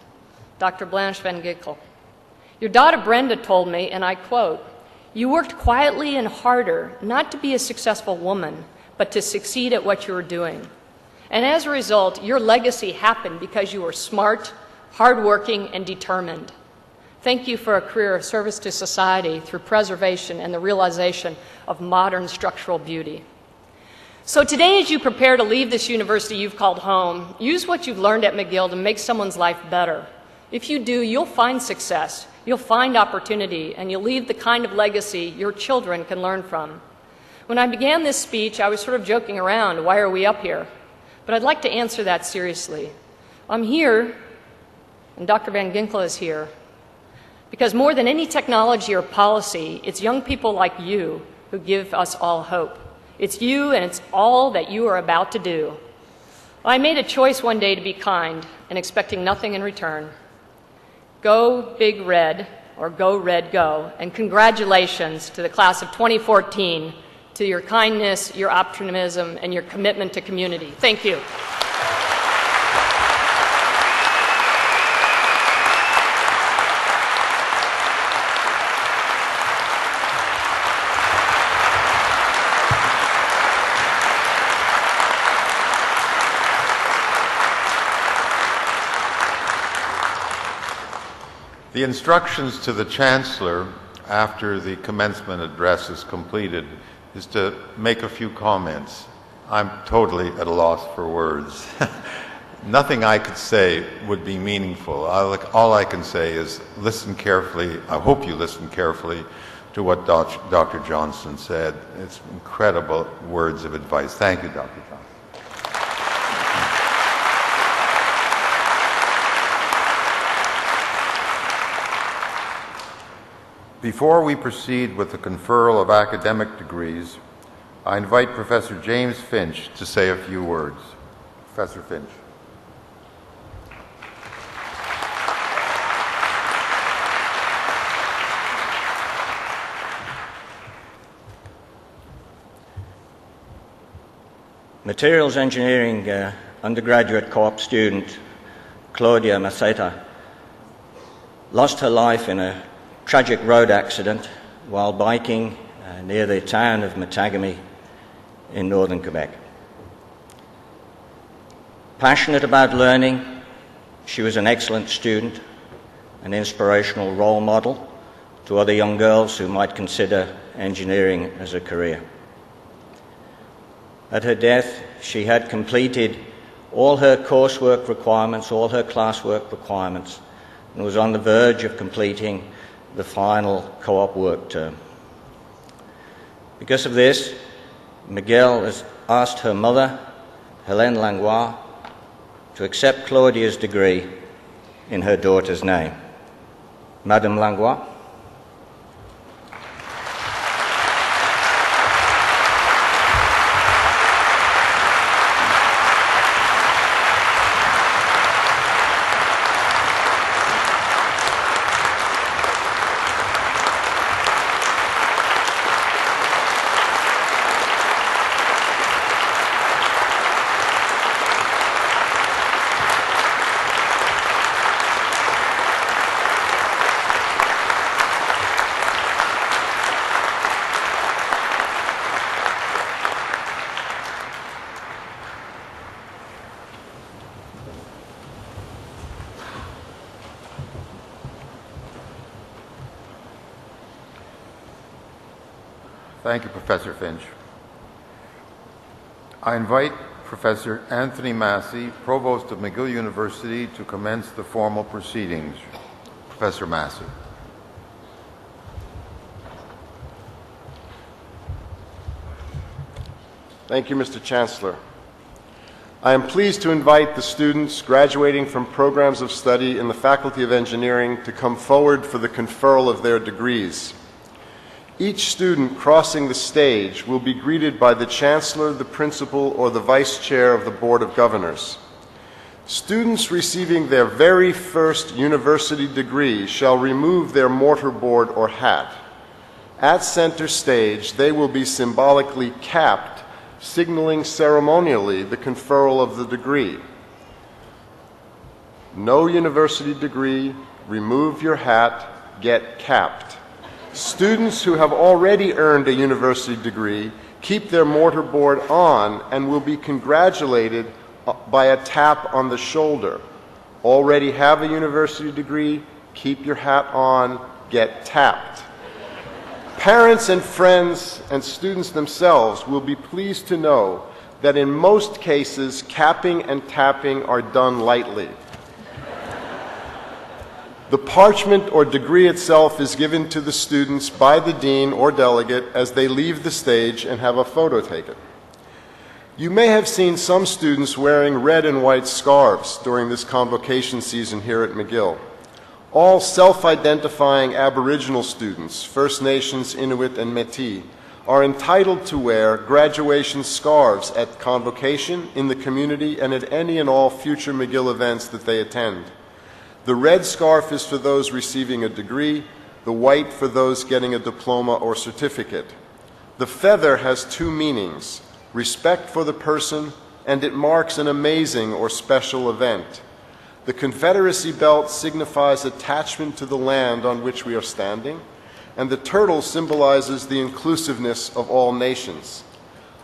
Dr. Blanche Van Gickel. Your daughter Brenda told me, and I quote, "You worked quietly and harder not to be a successful woman, but to succeed at what you were doing. And as a result, your legacy happened because you were smart, hardworking, and determined. Thank you for a career of service to society through preservation and the realization of modern structural beauty." So today, as you prepare to leave this university you've called home, use what you've learned at McGill to make someone's life better. If you do, you'll find success, you'll find opportunity, and you'll leave the kind of legacy your children can learn from. When I began this speech, I was sort of joking around, why are we up here? But I'd like to answer that seriously. I'm here, and Dr. Van Ginkel is here, because more than any technology or policy, it's young people like you who give us all hope. It's you, and it's all that you are about to do. I made a choice one day to be kind and expecting nothing in return. Go Big Red, or Go Red Go, and congratulations to the class of 2014, to your kindness, your optimism, and your commitment to community. Thank you. The instructions to the Chancellor after the commencement address is completed is to make a few comments. I'm totally at a loss for words. Nothing I could say would be meaningful. All I can say is listen carefully. I hope you listen carefully to what Dr. Johnson said. It's incredible words of advice. Thank you, Dr. Johnson. Before we proceed with the conferral of academic degrees, I invite Professor James Finch to say a few words. Professor Finch. Materials engineering undergraduate co-op student Claudia Maceta lost her life in a tragic road accident while biking near the town of Matagami in northern Quebec. Passionate about learning, she was an excellent student, an inspirational role model to other young girls who might consider engineering as a career. At her death, she had completed all her coursework requirements, all her classwork requirements, and was on the verge of completing the final co-op work term. Because of this, McGill has asked her mother, Hélène Langlois, to accept Claudia's degree in her daughter's name. Madame Langlois. Thank you, Professor Finch. I invite Professor Anthony Massey, Provost of McGill University, to commence the formal proceedings. Professor Massey. Thank you, Mr. Chancellor. I am pleased to invite the students graduating from programs of study in the Faculty of Engineering to come forward for the conferral of their degrees. Each student crossing the stage will be greeted by the Chancellor, the Principal, or the Vice Chair of the Board of Governors. Students receiving their very first university degree shall remove their mortarboard or hat. At center stage, they will be symbolically capped, signaling ceremonially the conferral of the degree. No university degree, remove your hat, get capped. Students who have already earned a university degree keep their mortarboard on and will be congratulated by a tap on the shoulder. Already have a university degree, keep your hat on, get tapped. Parents and friends and students themselves will be pleased to know that in most cases, capping and tapping are done lightly. The parchment or degree itself is given to the students by the dean or delegate as they leave the stage and have a photo taken. You may have seen some students wearing red and white scarves during this convocation season here at McGill. All self-identifying Aboriginal students, First Nations, Inuit, and Métis, are entitled to wear graduation scarves at convocation, in the community, and at any and all future McGill events that they attend. The red scarf is for those receiving a degree, the white for those getting a diploma or certificate. The feather has two meanings: respect for the person, and it marks an amazing or special event. The Confederacy belt signifies attachment to the land on which we are standing, and the turtle symbolizes the inclusiveness of all nations.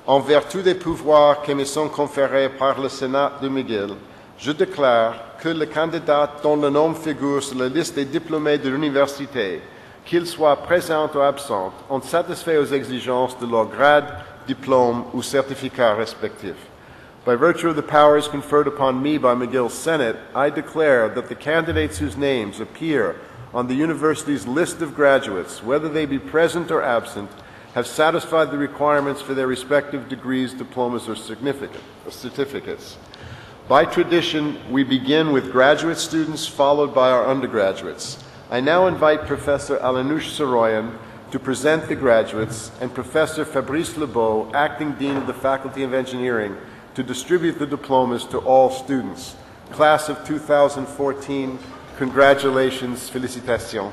En vertu des pouvoirs qui me sont conférés par le Sénat de McGill, je déclare que le candidat dont le nom figure sur la liste des diplômés de l'université, qu'il soit présent ou absent, ont satisfait aux exigences de leur grade, diplôme ou certificat respectif. By virtue of the powers conferred upon me by McGill's Senate, I declare that the candidates whose names appear on the university's list of graduates, whether they be present or absent, have satisfied the requirements for their respective degrees, diplomas, or certificates. By tradition, we begin with graduate students, followed by our undergraduates. I now invite Professor Alanoush Saroyan to present the graduates, and Professor Fabrice Lebeau, Acting Dean of the Faculty of Engineering, to distribute the diplomas to all students. Class of 2014, congratulations, félicitations.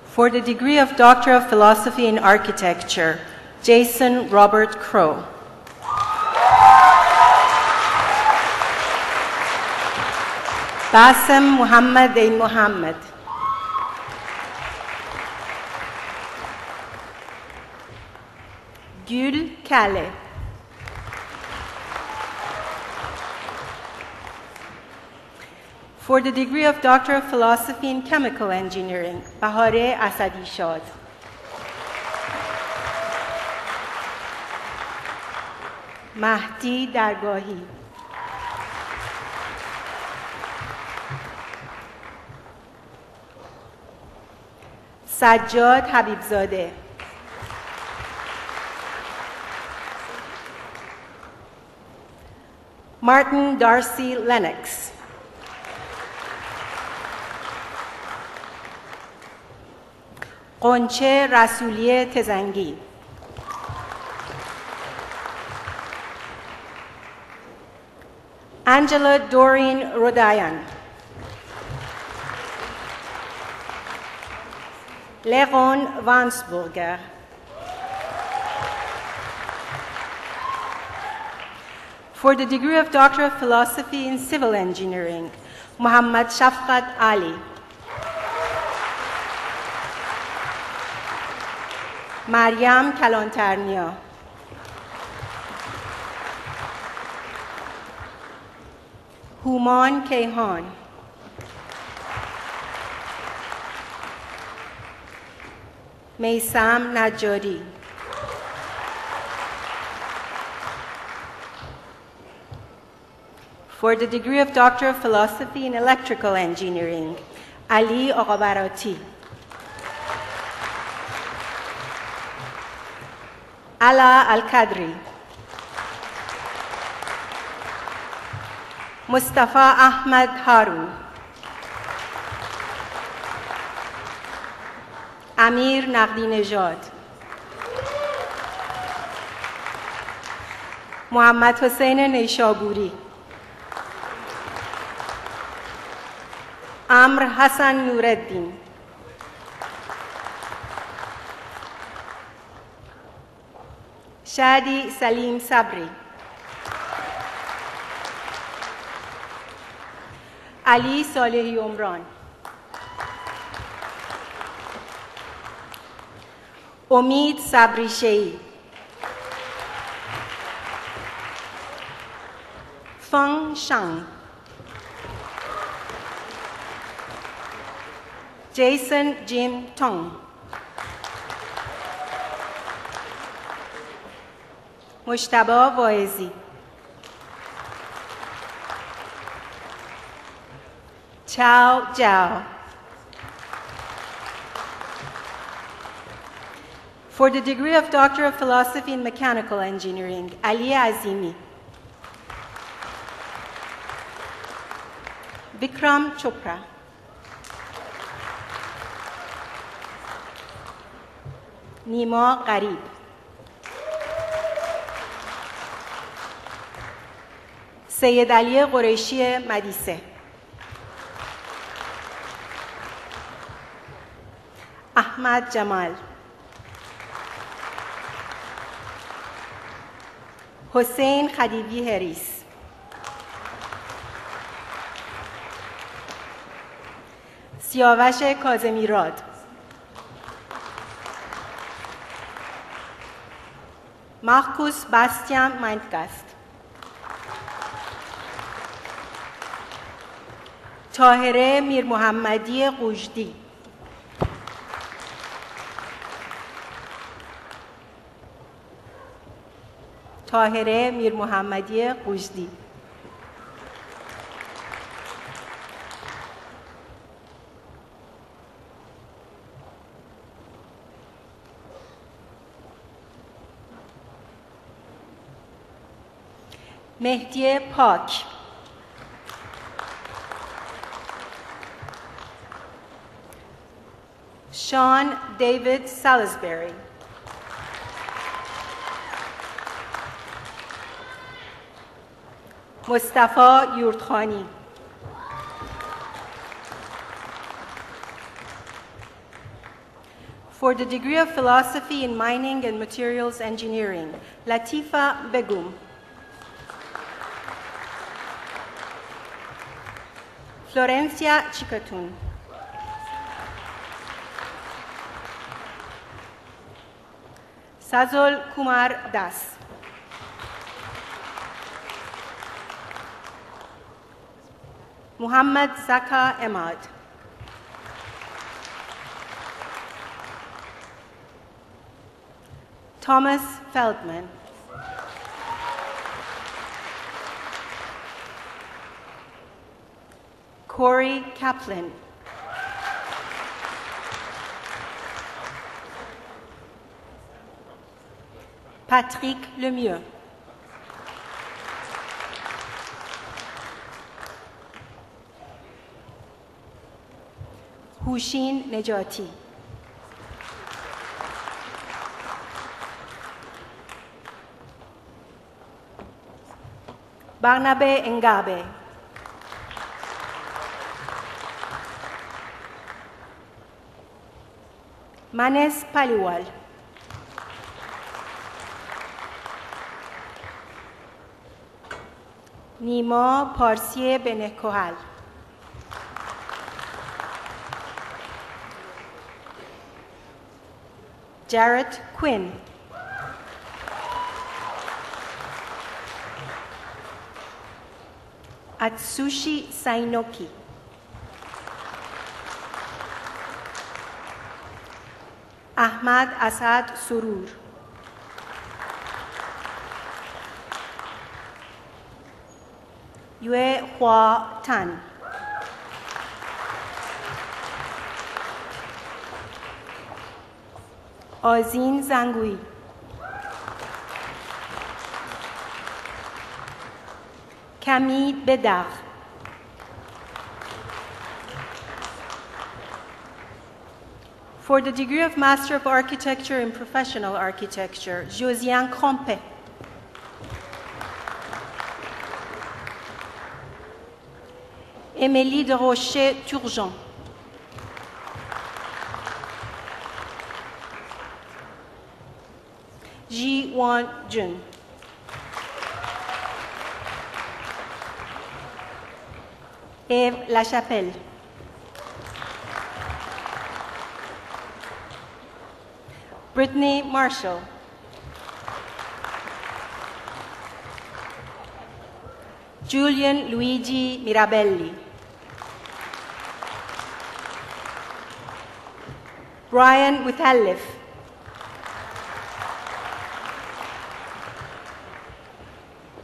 For the degree of Doctor of Philosophy in Architecture, Jason Robert Crow. Bassem Muhammad A. Muhammad. Gül Kale. For the degree of Doctor of Philosophy in Chemical Engineering, Bahare Asadi Shad. Mahdi Dargahi. Sajjad Habibzadeh. Martin Darcy Lennox. قنچه رسولی تزنگی. Angela Doreen Rodayan. Leron Vansburger. For the degree of Doctor of Philosophy in Civil Engineering, Muhammad Shafqat Ali. Maryam Kalontarnia. Human Kehan. Meysam Najari. For the degree of Doctor of Philosophy in Electrical Engineering, Ali Oqabarati. Ala Al-Qadri. Mustafa Ahmad Harun. Amir Naqdi Nejad. Muhammad Hussein Neishaburi. Amr Hassan Nureddin. Shadi Salim Sabri. Ali Salehi Umran. Omid Sabri Shei. Feng Shang. Jason Jim Tong. Mushtaba Voezi. Chao Zhao. For the degree of Doctor of Philosophy in Mechanical Engineering, Ali Azimi. Vikram Chopra. Nima Garib. Sayyid Ali Qureshi Madise. Ahmad Jamal. Hussein Khadivi Harris. Siavash Kazemirad. Marcus Bastian Meintgast. Tahire Mir Mohammadi Qujdi. Tahire Mir Mohammadi Qujdi. مهدی پاک. Sean David Salisbury. Mustafa Yurtkhani. For the degree of Philosophy in Mining and Materials Engineering, Latifa Begum. Florencia Chikatun. Sazol Kumar Das. Muhammad Zaka Ahmad. Thomas Feldman. Corey Kaplan. Patrick Lemieux. Hushin Nejati. Barnabe Ngabe. Manes Paliwal. نیما پارسی بنه‌کحل. Jarrett Quinn. Atsushi Sainoki. Ahmad Asad Surur. Yue Hua Tan. Ozin Zangui. Camille Bédard. For the degree of Master of Architecture in Professional Architecture, Josiane Crompet. Émilie de Rocher-Turgeon. Ji Won Jun. Eve Lachapelle. Brittany Marshall. Julian Luigi Mirabelli. Brian Mutallif.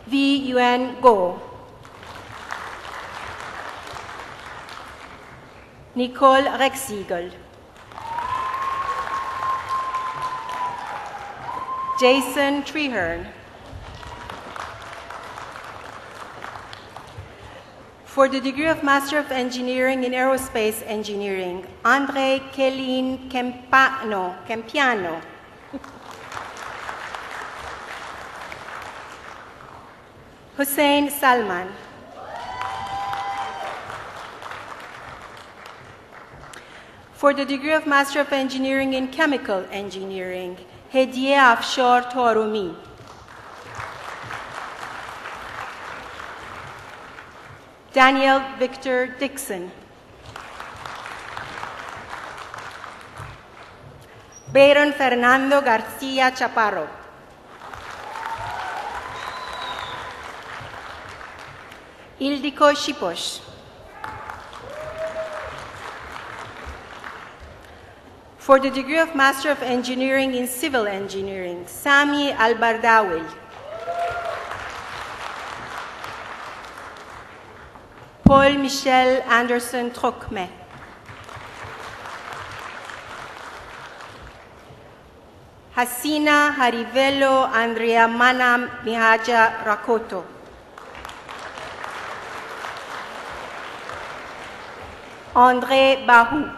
V. Yuan Go. Nicole Rexigel. Jason Treherne. For the degree of Master of Engineering in Aerospace Engineering, Andre Kelin Kempiano. Hussein Salman. For the degree of Master of Engineering in Chemical Engineering, Hediye Afshar Tarumi. Daniel Victor Dixon. Byron Fernando Garcia Chaparro. Ildiko Shipos. For the degree of Master of Engineering in Civil Engineering, Sami Albardawil. Paul Michel Anderson Trocme. Hasina Harivelo Andrea Manam Mihaja Rakoto. André Bahou.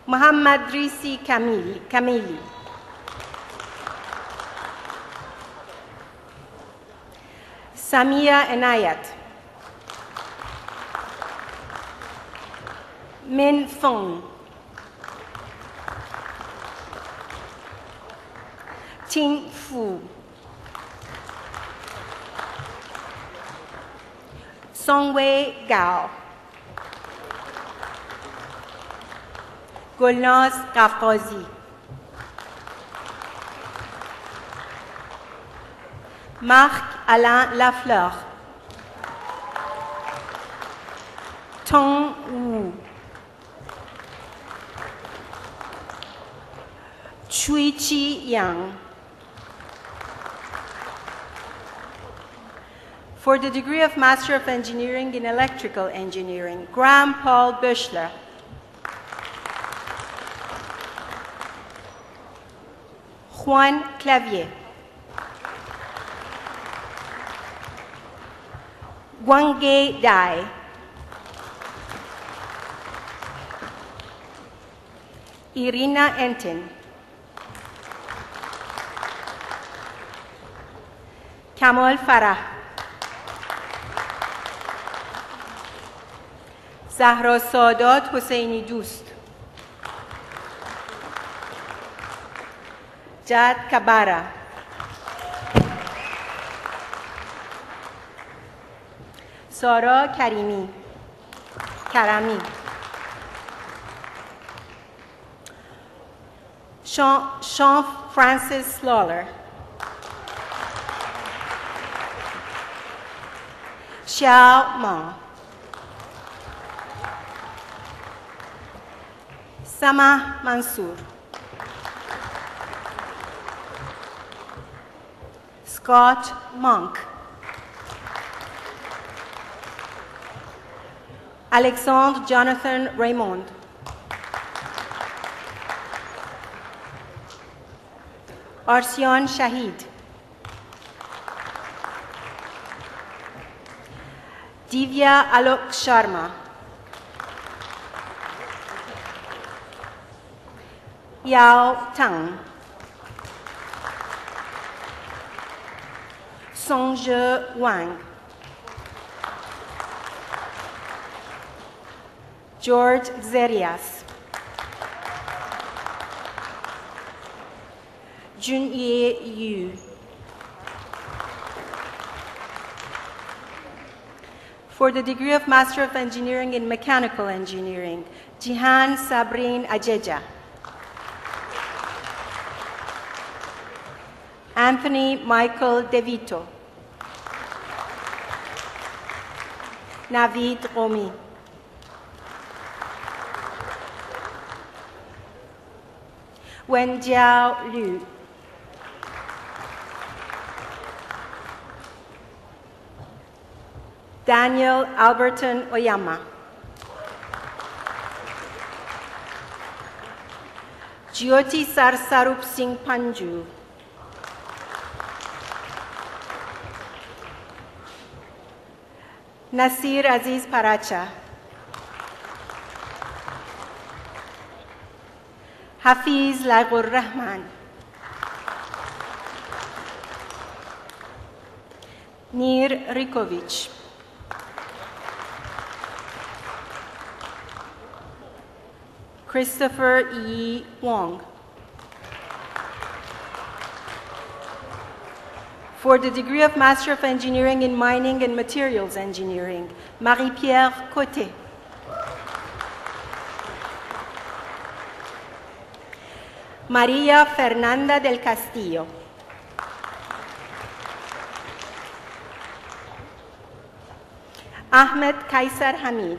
Muhammad Risi Kamili. Samia Enayat. Min Fong. Ting Fu. Songwei Gao. Gulnaz Qafqazi. Marc Alain Lafleur. Tong Wu. Chui Chi Yang. For the degree of Master of Engineering in Electrical Engineering, Graham Paul Bushler. Juan Clavier. Wangge Dai. Irina Entin. Kamal Farah. Zahra Sadat Hosseini Doust. Jad Kabara. Sara Karami. Sean Francis Lawler. Xiao Ma. Sama Mansour. Scott Monk. Alexandre Jonathan Raymond. Arsian Shahid. Divya Alok Sharma. Yao Tang. Songje Wang. George Xerias. Junye Yu. For the degree of Master of Engineering in Mechanical Engineering, Jihan Sabrin Ajeja. Anthony Michael DeVito. Navid Romi. Wenjiao Liu. Daniel Alberton Oyama. Jyoti Sarsarup Singh Panju. Nasir Aziz Paracha. Hafiz Lagur Rahman. Nir Rikovic. Christopher E. Wong. For the degree of Master of Engineering in Mining and Materials Engineering, Marie-Pierre Coté. Maria Fernanda del Castillo. Ahmed Kaisar Hamid.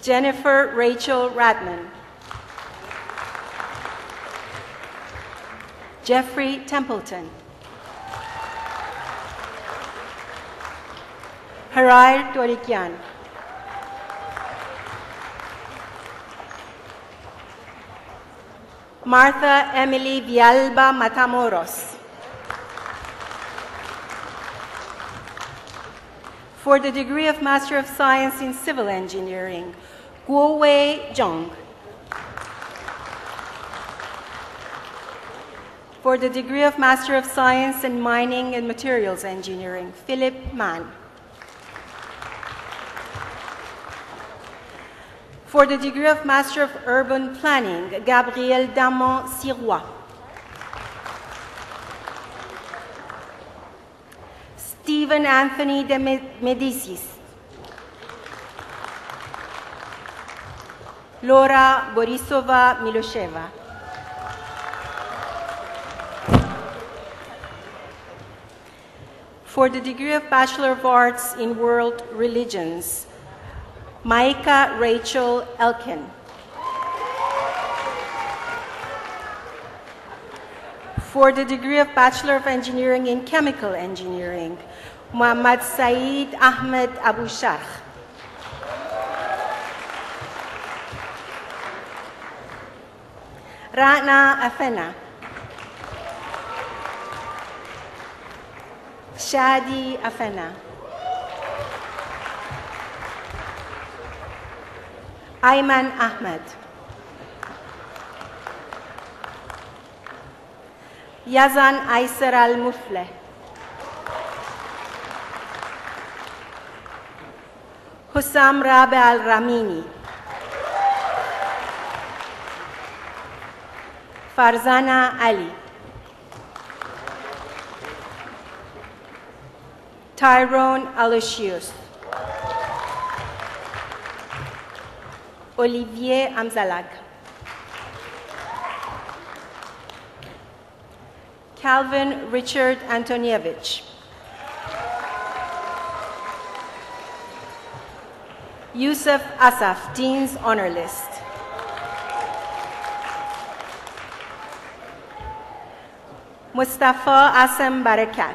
Jennifer Rachel Radman. Jeffrey Templeton. Harai Torikian. Martha Emily Villalba Matamoros. For the degree of Master of Science in Civil Engineering, Guowei Zhong. For the degree of Master of Science in Mining and Materials Engineering, Philip Mann. For the degree of Master of Urban Planning, Gabriel Damon-Sirois. Stephen Anthony de Medicis. Laura Borisova Milosheva. For the degree of Bachelor of Arts in World Religions, Maika Rachel Elkin. For the degree of Bachelor of Engineering in Chemical Engineering, Muhammad Saeed Ahmed Abu Sharh. Rana Afena. Shadi Afena. Ayman Ahmed. Yazan Aiser Al-Mufleh. Hussam Rabi Al-Ramini. Farzana Ali. Tyrone Aloysius. Olivier Amzalag. Calvin Richard Antonievich. Yusuf Asaf, Dean's Honor List. Mustafa Asam Barakat.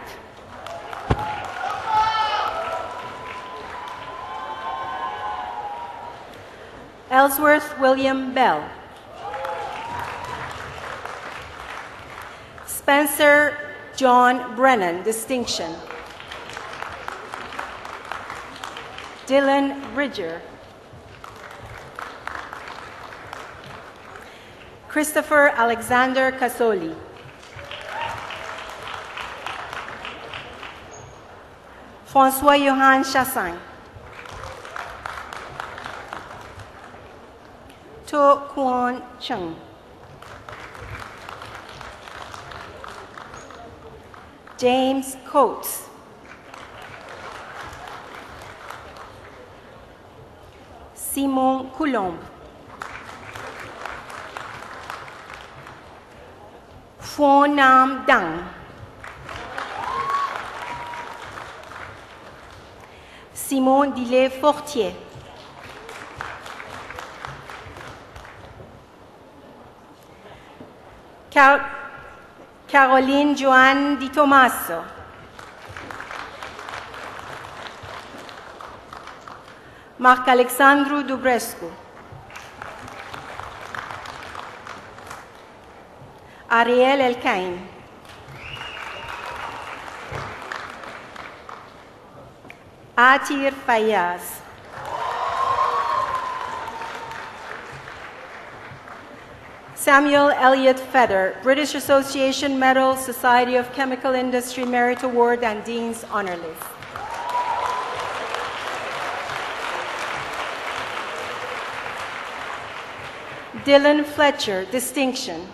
Ellsworth William Bell. Spencer John Brennan, distinction. Dylan Bridger. Christopher Alexander Casoli. François Johan Chassagne. To Kwon Chung. James Coates. Simon Coulombe. Phuong Nam Dang. Simon Dillet-Fortier. Caroline Joanne Di Tommaso. Marc Alexandru Dubrescu. Ariel Elkain. Atir Fayaz. Samuel Elliott Feather, British Association Medal, Society of Chemical Industry Merit Award and Dean's Honor List. Dylan Fletcher, distinction.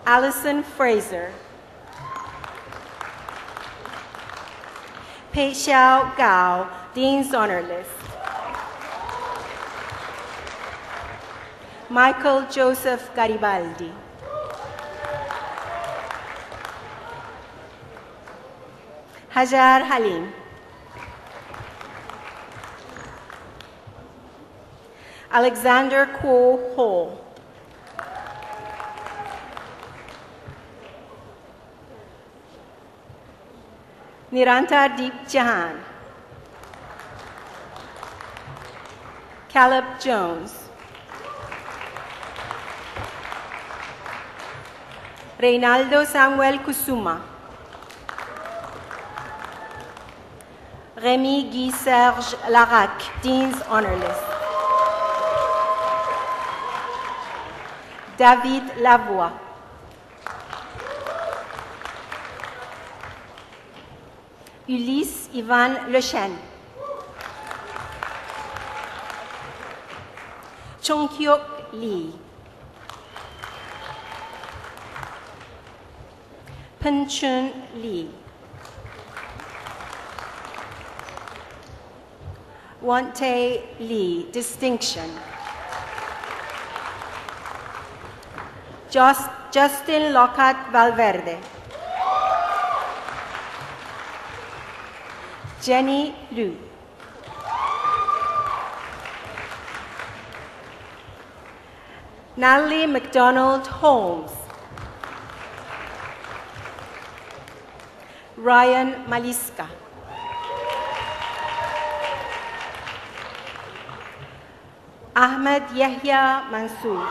Allison Fraser. Pei Xiao Gao, Dean's Honor List. Michael Joseph Garibaldi. Hajar Halim. Alexander Kuo Ho. Nirantar Deep Jahan. Caleb Jones. Reynaldo Samuel Kusuma. Rémi Guy Serge Larac, Dean's Honor List. David Lavoie. Ulysse Ivan Lechen. Chonghyuk Lee. Penchun Lee. Wante Lee, distinction. Justin Lockhart Valverde. Jenny Liu. Natalie McDonald Holmes. Ryan Maliska. Ahmed Yahya Mansour.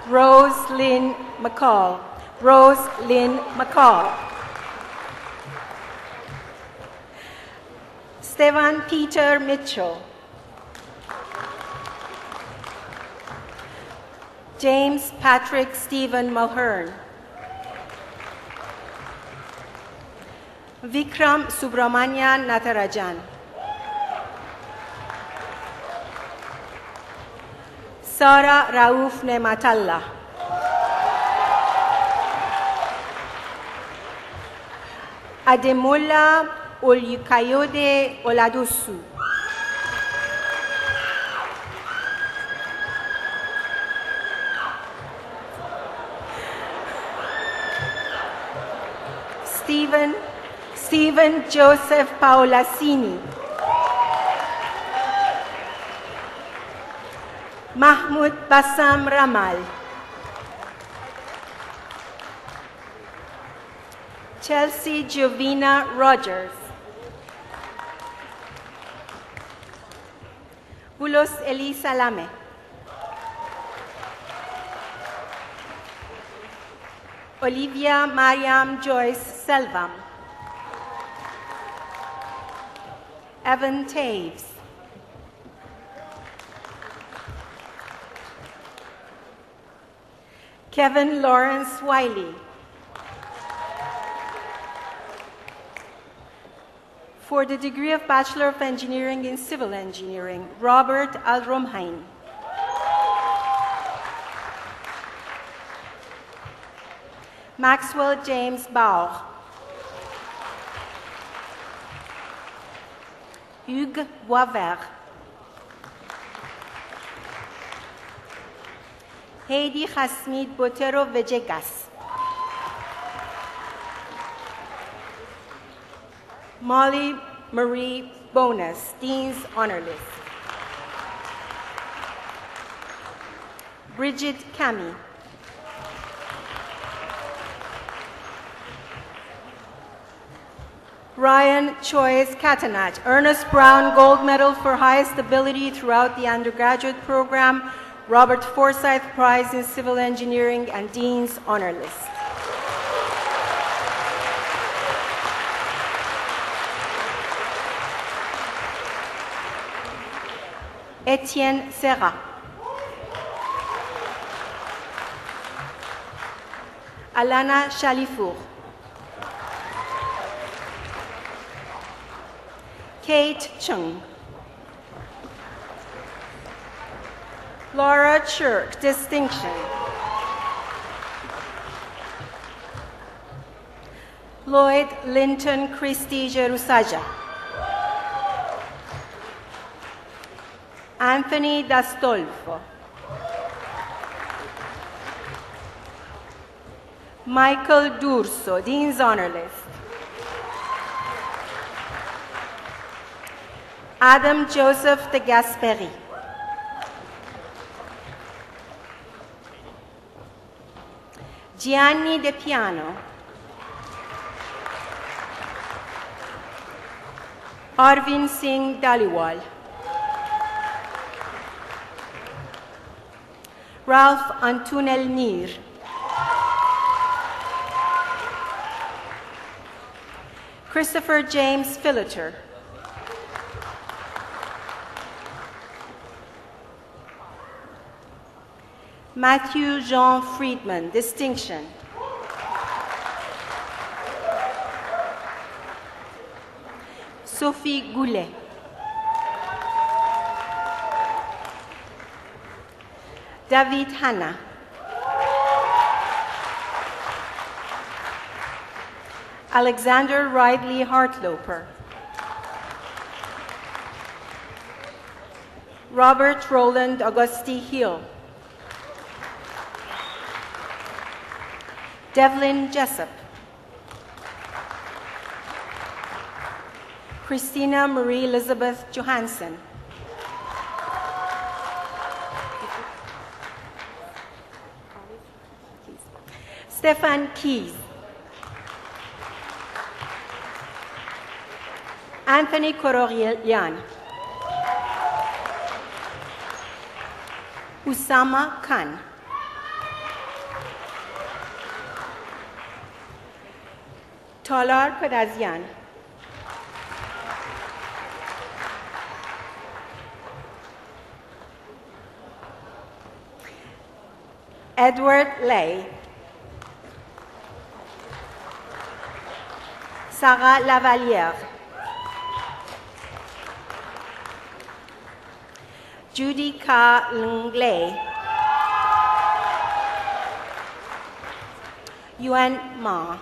Rose Lynn McCall. Rose Lynn McCall. Stephen Peter Mitchell. James Patrick Stephen Mulhern. Vikram Subramanian Natarajan. Sara Rauf Nematalla. Ademola Olukayode Oladosu. Stephen Joseph Paolasini. Mahmoud Bassam Ramal. Chelsea Giovina Rogers. Bulos Elisa Lame. Olivia Mariam Joyce Selvam. Evan Taves. Kevin Lawrence Wiley. For the degree of Bachelor of Engineering in Civil Engineering, Robert Alromhain. Maxwell James Bauer. Hugues Boisvert. Heidi Hasmid Botero Vejegas. Molly Marie Bonus, Dean's Honor List. Bridget Cami. Ryan Choice Catanach, Ernest Brown Gold Medal for Highest Ability throughout the undergraduate program, Robert Forsyth Prize in Civil Engineering, and Dean's Honor List. Etienne Serra. Alana Chalifour. Kate Chung. Laura Chirk, distinction. Lloyd Linton Christie Jerusaja. Anthony D'Astolfo. Michael Durso, Dean's Honor List. Adam Joseph de Gasperi. Gianni De Piano. Arvind Singh Daliwal. Ralph Antunel Nir. Christopher James Philiter. Matthew Jean Friedman, distinction. Sophie Goulet. David Hanna. Alexander Ridley Hartloper. Robert Roland Augusti Hill. Devlin Jessup. Christina Marie Elizabeth Johansson. Stefan Keys. Anthony Kororian. Usama Khan. Talar Padazian. Edward Lay. Sarah Lavalière. Judy Ka Lay. Yuan Ma.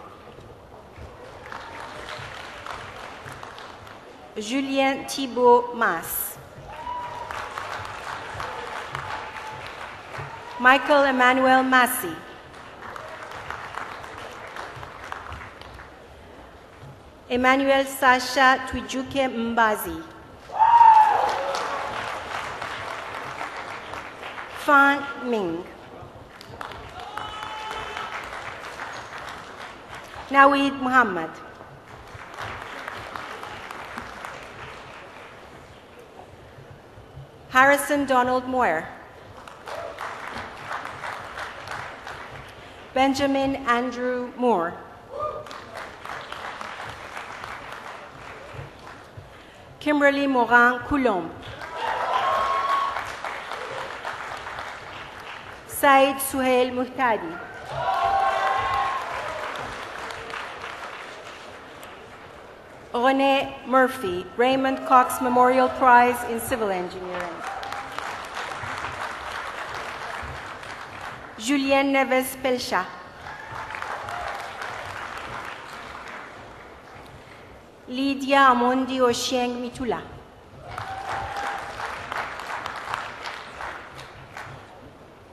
Julien Thibault Mas. Michael Emmanuel Massey. Emmanuel Sasha Twijuke Mbazi. Fan Ming. Naweed Muhammad. Harrison Donald Moore. Benjamin Andrew Moore. Kimberly Morin Coulomb. Said Suhail Muhtadi. Rene Murphy, Raymond Cox Memorial Prize in Civil Engineering. Julien Neves Pelcha. Lydia Amondi Oshieng Mitula.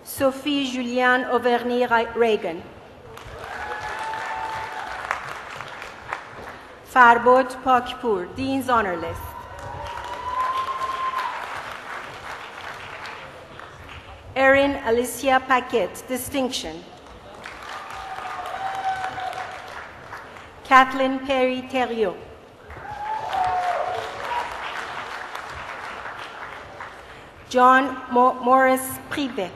Sophie Juliane Auvergne-Reagan. Farbod Pakpur, Dean's Honor List. Erin Alicia Paquette, Distinction. Kathleen Perry Theriot. John Morris Privé.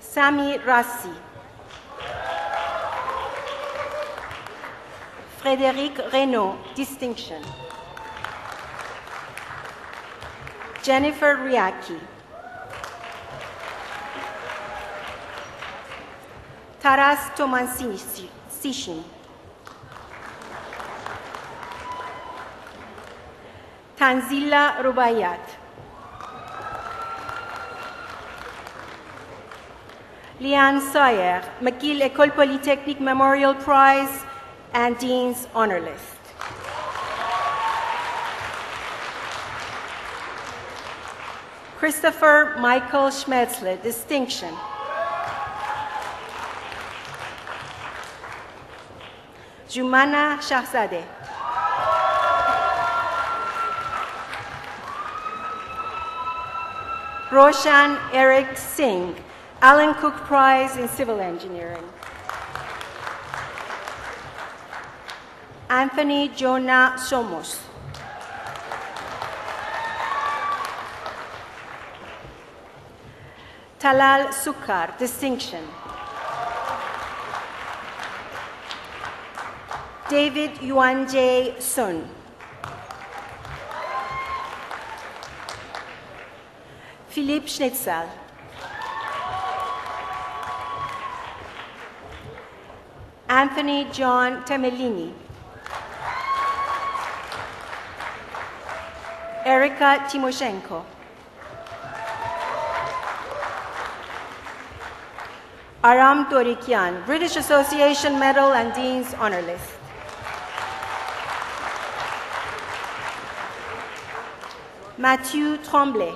Sami Rassi. Frédéric Reynaud, Distinction. Jennifer Riaki. Taras Tomansishin. Tanzila Rubayat. Liane Sawyer, McGill École Polytechnique Memorial Prize and Dean's Honor List. Christopher Michael Schmetzler, Distinction. Jumana Shahzadeh. Roshan Eric Singh, Alan Cook Prize in Civil Engineering. Anthony Jonah Somos. Talal Sukkar, Distinction. David Yuan-Jae Sun. Philippe Schnitzel. Anthony John Temelini. Erika Timoshenko. Aram Torikian, British Association Medal and Dean's Honor List. Mathieu Tremblay.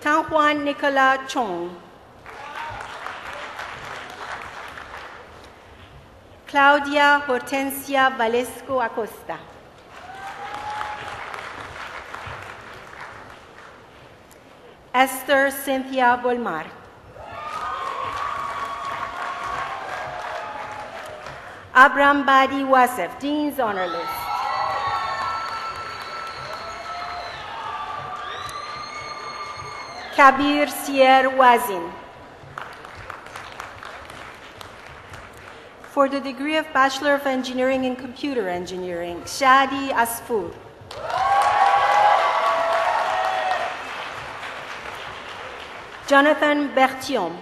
Tanhuan Nicolas Chong. Claudia Hortensia Valesco Acosta. Esther Cynthia Volmar. Abram Badi Wasef, Dean's Honor List. Kabir Sier Wazin. For the degree of Bachelor of Engineering in Computer Engineering, Shadi Asfour. Jonathan Berthiaume.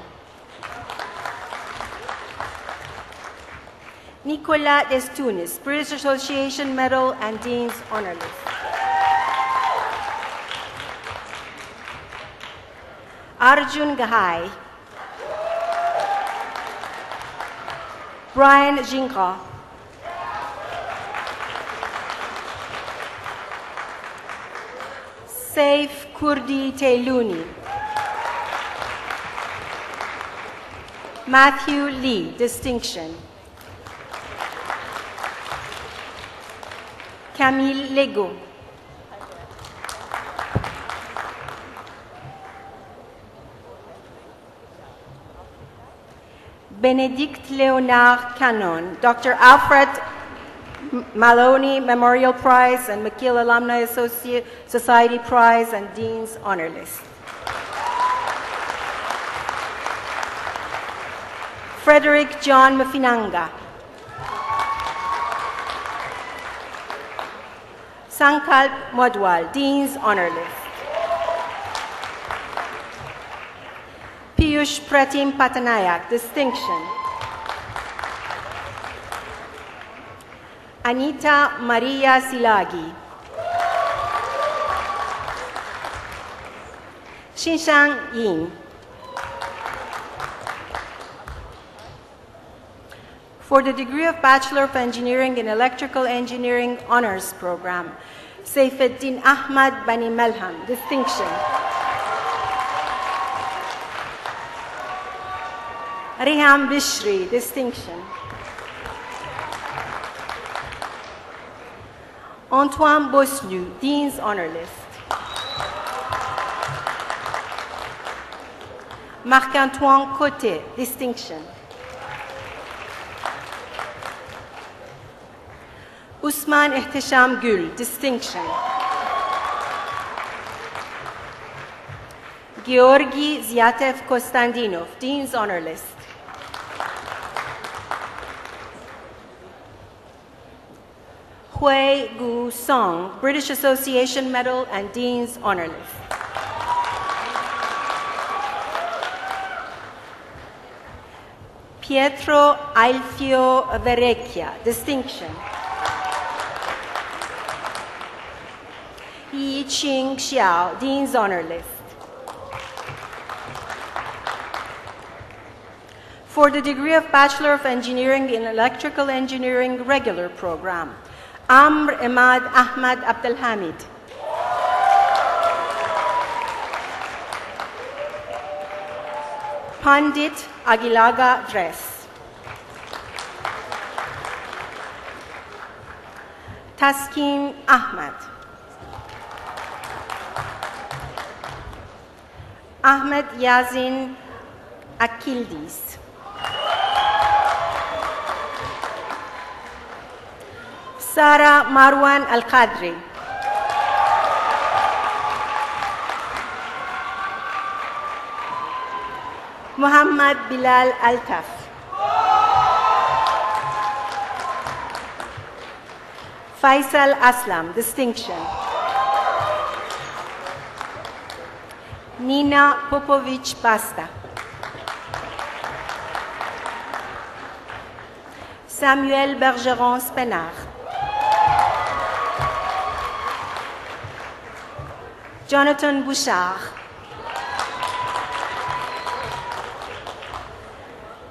Nicolas Destunis, British Association Medal and Dean's Honor List. Arjun Gahai. Brian Jinka. Saif Kurdi Teiluni. Matthew Lee, distinction. Camille Legault. Benedict Leonard Cannon, Dr. Alfred Maloney Memorial Prize and McGill Alumni Society Prize and Dean's Honor List. Frederick John Mafinanga. Sankalp Modwal, Dean's Honor List. Piyush Pratim Patanayak, distinction. Anita Maria Silagi. Xinshang Yin. For the degree of Bachelor of Engineering in Electrical Engineering Honors Program, Saifuddin Ahmad Bani Melham, distinction. Riham Bishri, distinction. Antoine Boslu, Dean's Honor List. Marc-Antoine Côté, distinction. Usman Ehtesham Gül, distinction. Georgi Zyatev Kostandinov, Dean's Honor List. Hui Gu Song, British Association Medal and Dean's Honor List. Pietro Alfio Verrecchia, distinction. Yi Qing Xiao, Dean's Honor List. For the degree of Bachelor of Engineering in Electrical Engineering Regular Program, Amr Ahmad Ahmad Abdelhamid. Pandit Agilaga Dress. Taskin Ahmad. Ahmed Yazin Akildis. Sara Marwan Al-Qadri. Muhammad Bilal Altaf. Faisal Aslam, distinction. Nina Popovich Basta. Samuel Bergeron Spenard. Jonathan Bouchard.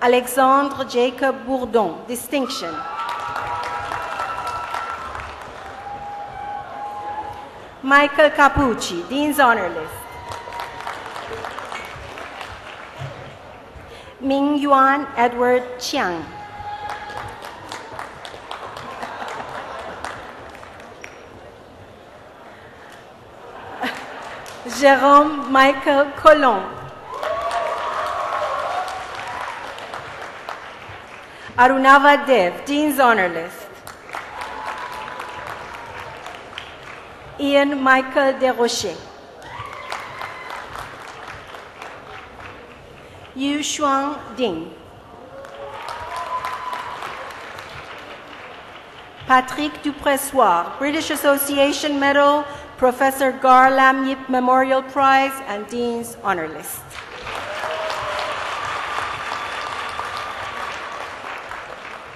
Alexandre Jacob Bourdon, distinction. Michael Capucci, Dean's Honor List. Ming Yuan Edward Chiang. Jérôme Michael Colomb. Arunava Dev, Dean's Honor List. Ian Michael Desrochers. Yu Shuang Ding. Patrick Dupressoir, British Association Medal, Professor Gar Lam Yip Memorial Prize, and Dean's Honor List.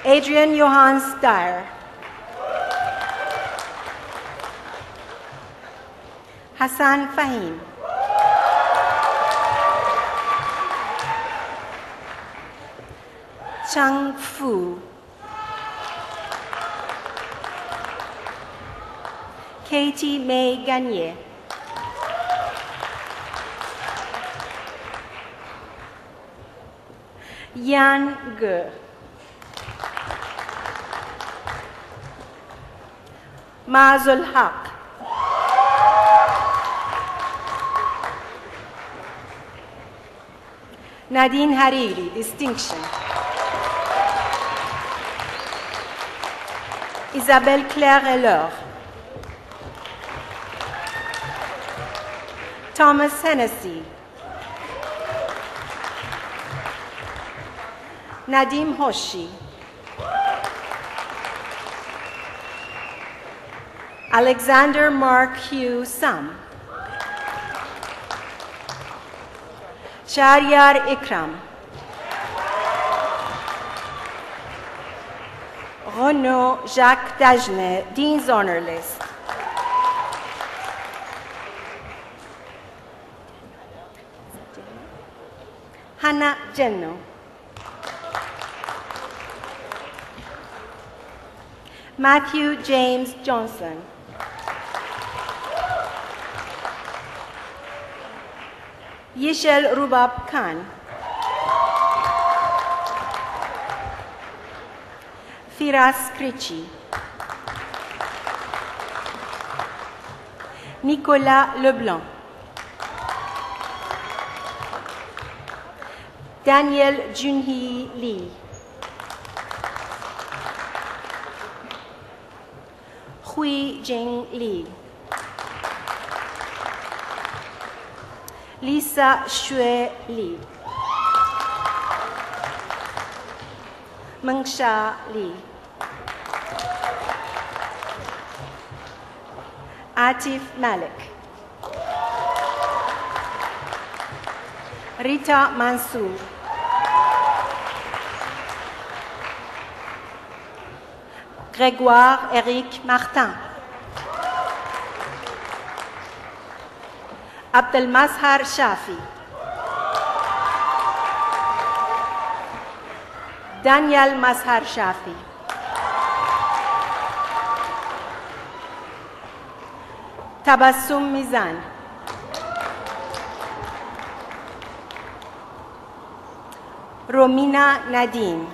Adrian Johannes Dyer. Hassan Fahim. Chang Fu. Katie May Gagné. Yan Ge. Mazul Haq. Nadine Hariri, distinction. Isabelle Claire Heller. Thomas Hennessy. Nadim Hoshi. Alexander Mark Hugh Sam. Shahriyar Ikram. Renaud Jacques Dagenet, Dean's Honor List. Hannah Jenno. Matthew James Johnson. Yishel Rubab Khan. Firas Krichi. Nicolas Leblanc. Daniel Junhee Lee. Hui Jing Lee. Lisa Xue Li. Mengsha Li. Atif Malik. Rita Mansour. Grégoire Éric Martin. Abdelmazhar Shafi. Daniel Mazhar Shafi. Tabassum Mizan. Romina Nadim.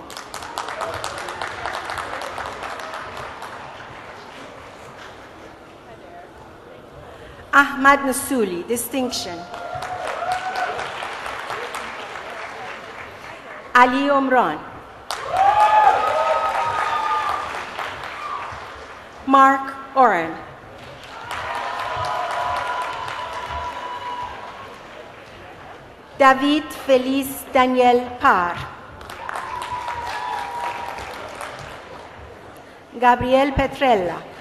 Ahmad Nasuli, distinction. Ali Omran. Mark Oren. David Felice Daniel Parr. Gabriel Petrella.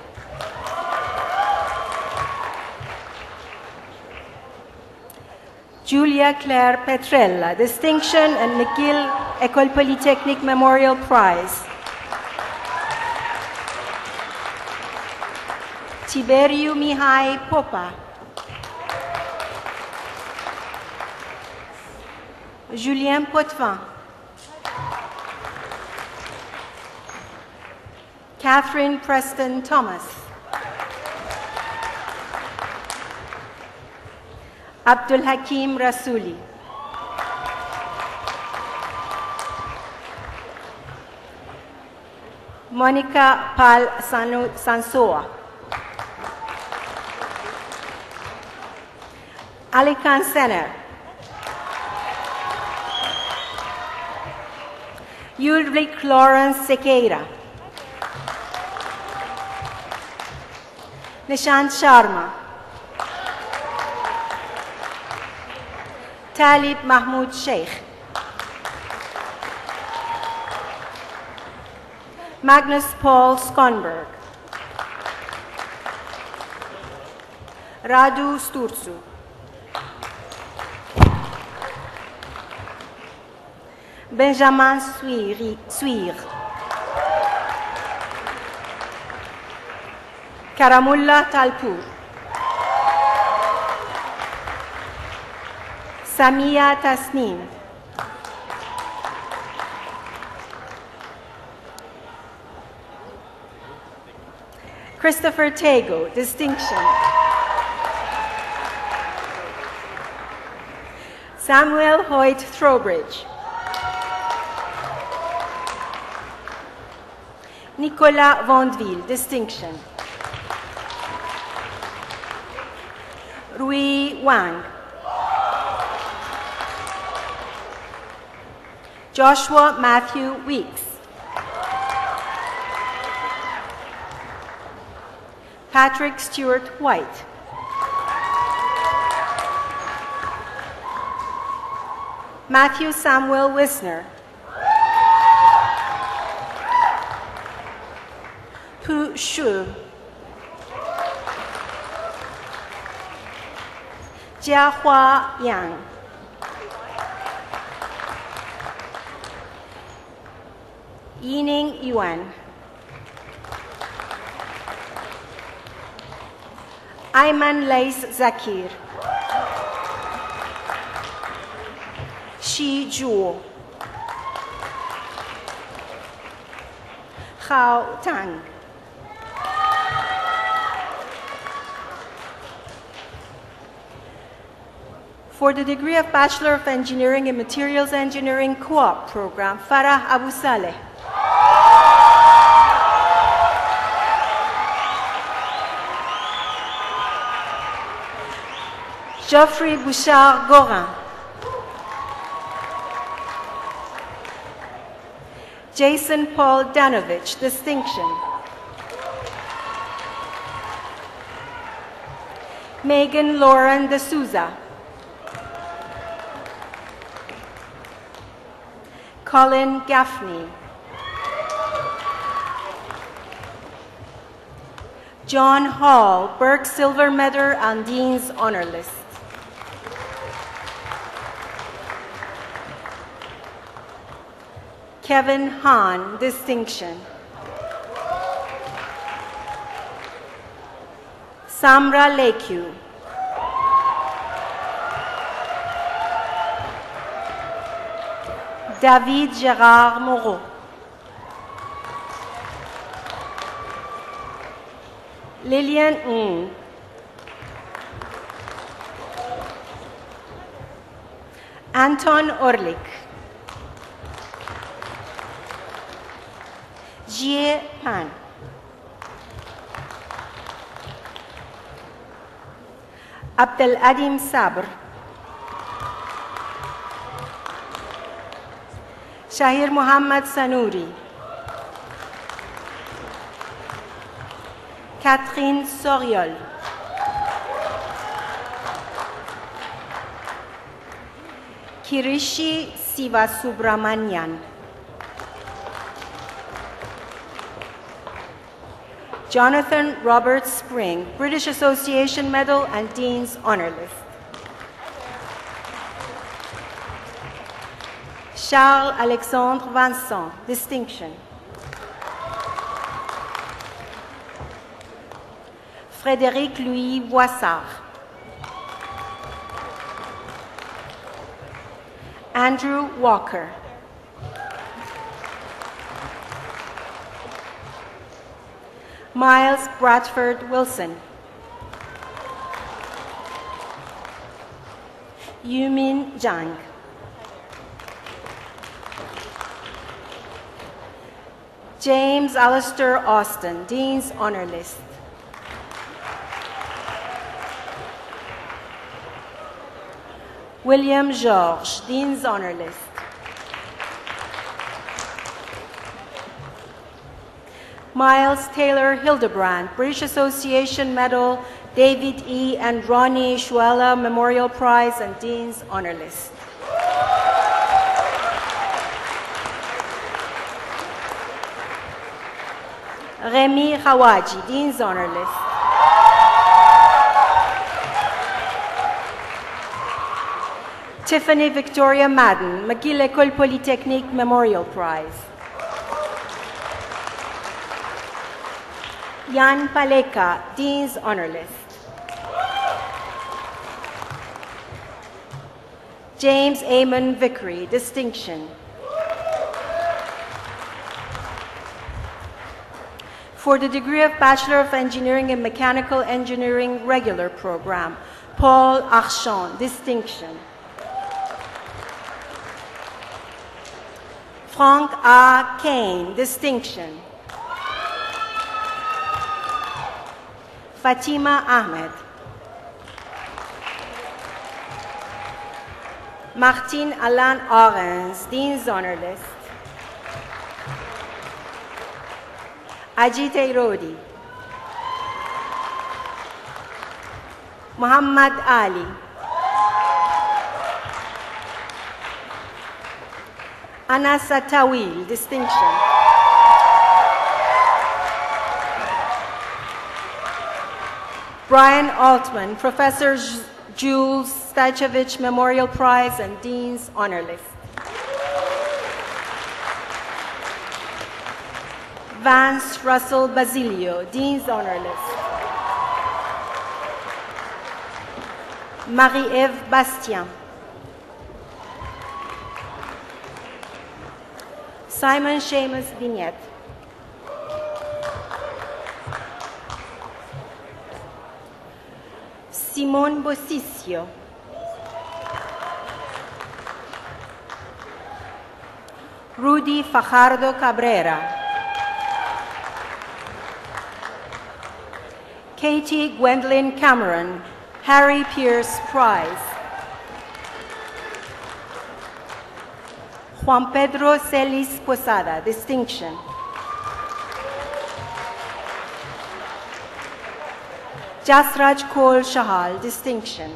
Julia Claire Petrella, distinction and McGill École Polytechnique Memorial Prize. Tiberiu Mihai Popa. Julien Potvin. Catherine Preston Thomas. Abdul Hakim Rasuli. Monica Pal Sansoa. Alikan Sener. Ulrich Lawrence Sequeira. Nishant Sharma. Talib Mahmoud Sheikh. Magnus Paul Skonberg. Radu Sturzu. Benjamin Suir. Karamullah Talpur. Samia Tasnim. Christopher Tego, distinction. Samuel Hoyt Throwbridge. Nicolas Vandeville, distinction. Rui Wang. Joshua Matthew Weeks. Patrick Stewart White. Matthew Samuel Wisner. Pu Shu. Jiahua Yang. Yining Yuan. Ayman Lays Zakir. Shi Zhuo. Hao Tang. For the degree of Bachelor of Engineering in Materials Engineering Co-op program, Farah Abu Saleh. Geoffrey Bouchard-Gorin. Jason Paul Danovich, distinction. Megan Lauren D'Souza. Colin Gaffney. John Hall, Burke Silver Medal and Dean's Honor List. Kevin Hahn, distinction. Samra Lekyu. David Gérard Moreau. Lillian Ng. Anton Orlik. Jie Pan. Abdel Adim Sabr. Shahir Muhammad Sanouri. Catherine Soriol. Kirishi Sivasubramanian. Jonathan Robert Spring, British Association Medal and Dean's Honor List. Charles Alexandre Vincent, distinction. Frédéric Louis Boissard. Andrew Walker. Miles Bradford Wilson. Yumin Zhang. James Alistair Austin, Dean's Honor List. William Georges, Dean's Honor List. Miles Taylor Hildebrand, British Association Medal, David E. and Ronnie Shuela Memorial Prize and Dean's Honor List. Remy Hawaji, Dean's Honor List. Tiffany Victoria Madden, McGill École Polytechnique Memorial Prize. Jan Paleka, Dean's Honor List. James Amon Vickery, distinction. For the degree of Bachelor of Engineering in Mechanical Engineering regular program, Paul Archon, distinction. Frank A. Kane, distinction. Fatima Ahmed. Martin Alain Arens, Dean's Honor List. Ajit Rodi. Muhammad Ali. Anas Atawil, distinction. Brian Altman, Professor Jules Stajevich Memorial Prize and Dean's Honor List. Vance Russell Basilio, Dean's Honor List. Marie-Ève Bastien. Simon Seamus Vignette. Simone Bosisio. Rudy Fajardo Cabrera. Katie Gwendolyn Cameron, Harry Pierce Prize. Juan Pedro Celis Posada, distinction. Jasraj Kaul Shahal, distinction.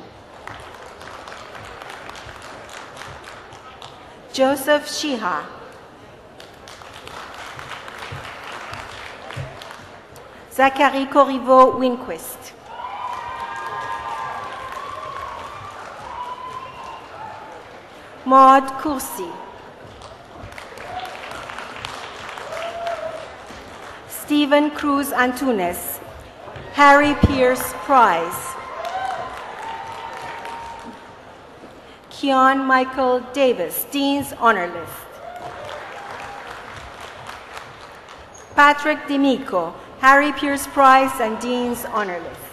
Joseph Shiha. Zachary Corriveau Winquist. Maud Kursi. Stephen Cruz Antunes, Harry Pierce Prize. Keon Michael Davis, Dean's Honor List. Patrick D'Amico, Harry Pierce Prize and Dean's Honor List.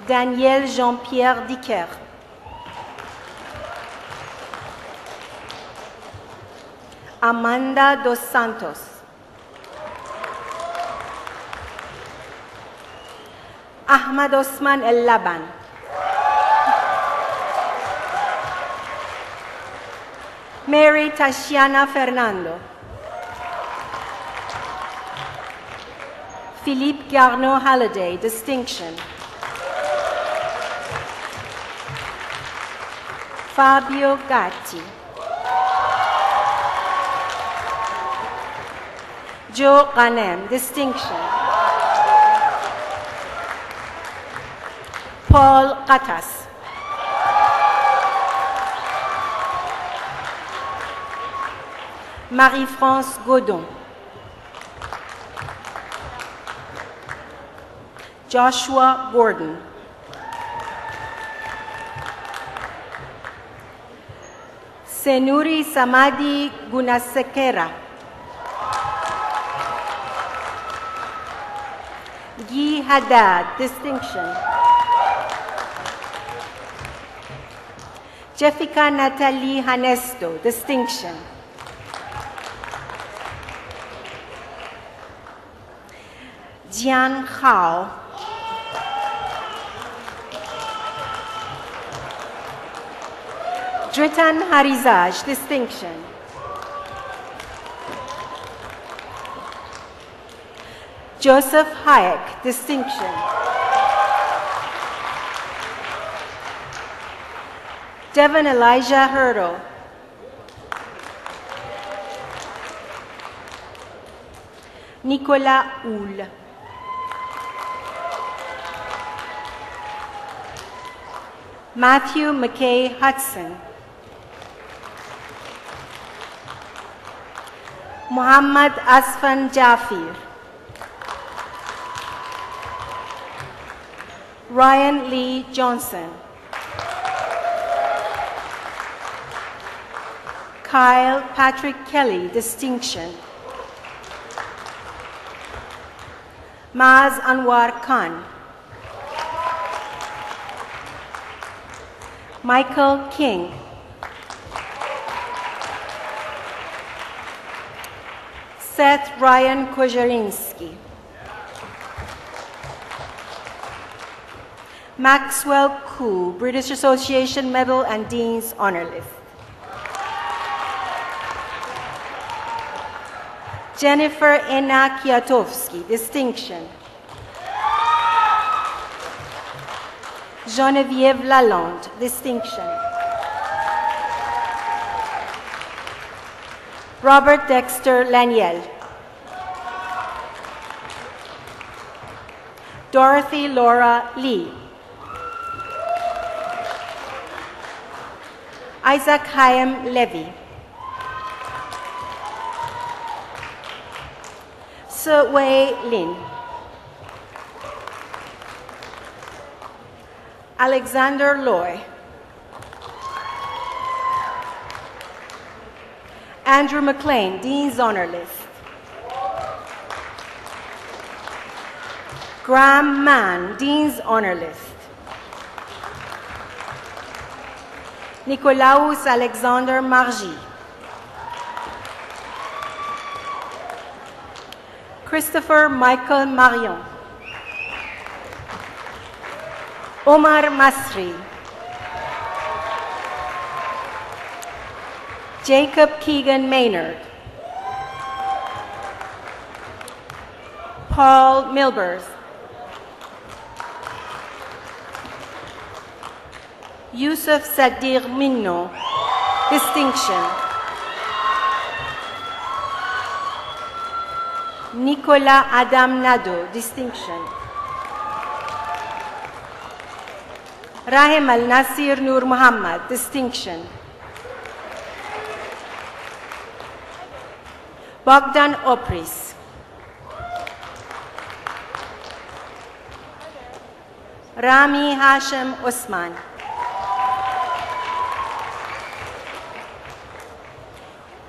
Daniel Jean-Pierre Dicker. Amanda Dos Santos. Ahmad Osman El Laban. Mary Tashiana Fernando. Philippe Garneau Halliday, distinction. Fabio Gatti. Joe Ghanem, distinction. Paul Qatas. Marie-France Godon. Joshua Gordon. Senuri Samadi Gunasekera. Guy Haddad, distinction. Jessica Natalie Hanesto, distinction. Jian Hao. Dritan Harizaj, distinction. Joseph Hayek, distinction. Devon Elijah Hurdle. Nicolas Houle. Matthew McKay Hudson. Muhammad Asfan Jafir. Ryan Lee Johnson. Kyle Patrick Kelly, distinction. Maz Anwar Khan. Michael King. Seth Ryan Kozherinsky. Maxwell Koo, British Association Medal and Dean's Honor List. Jennifer Ena Kwiatkowski, distinction. Geneviève Lalonde, distinction. Robert Dexter Laniel. Dorothy Laura Lee. Isaac Chaim Levy. Se Wei Lin. Alexander Loy. Andrew McLean, Dean's Honor List. Graham Mann, Dean's Honor List. Nicolaus Alexander Margy. Christopher Michael Marion. Omar Masri. Jacob Keegan Maynard. Paul Milbers. Yusuf Sadir Minno, distinction. Nicolas Adam Nado, distinction. Rahim Al-Nasir Nur Muhammad, distinction. Bogdan Opris. Rami Hashem Osman.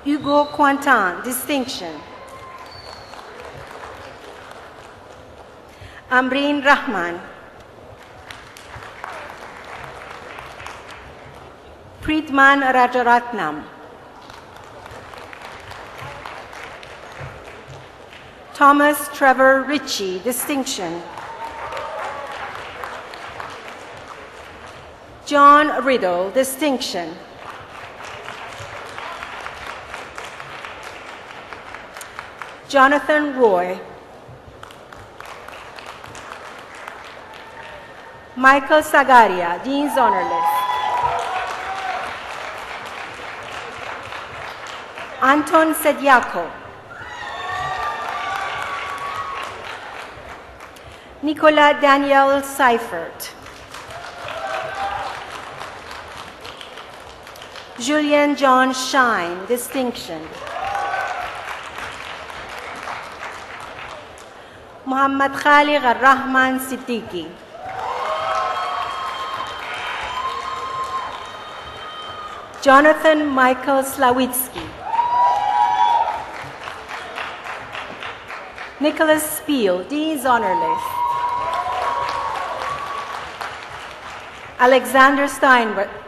Hugo Quentin, distinction. Amreen Rahman. Preetman Rajaratnam. Thomas Trevor Ritchie, distinction. John Riddle, distinction. Jonathan Roy. Michael Sagaria, Dean's Honor List. Anton Sediako. Nicola Daniel Seifert. Julian John Shine, distinction. Muhammad Khaliq Ar-Rahman Siddiqui. Jonathan Michael Slawitsky. Nicholas Spiel, Dean's Honor List. Alexander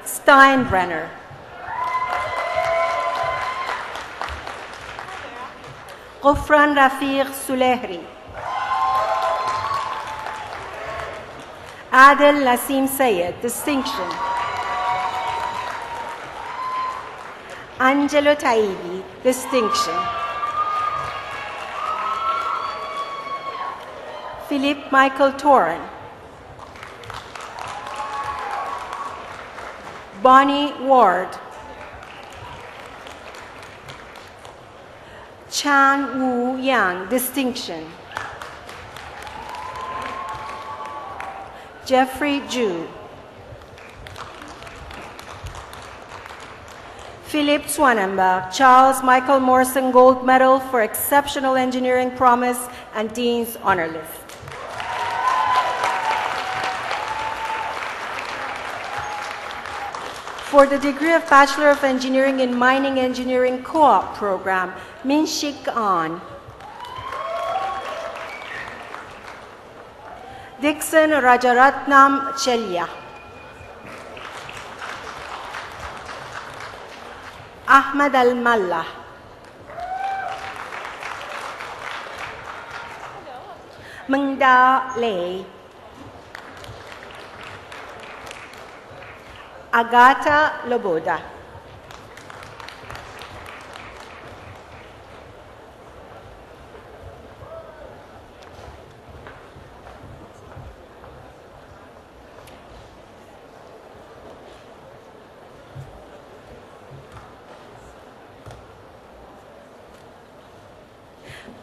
Steinbrenner. Ghufran Rafiq Sulehri. Adel Nasim Sayed, distinction. Angelo Taibi, distinction. Philip Michael Toran. Bonnie Ward. Chan Wu Yang, distinction. Jeffrey Ju. Philip Swanenberg, Charles Michael Morrison Gold Medal for Exceptional Engineering Promise and Dean's Honor List. For the degree of Bachelor of Engineering in Mining Engineering Co-op program, Minshik An. Dixon Rajaratnam Chelya. Ahmad Al-Mallah. Mengda Lei. Agata Loboda.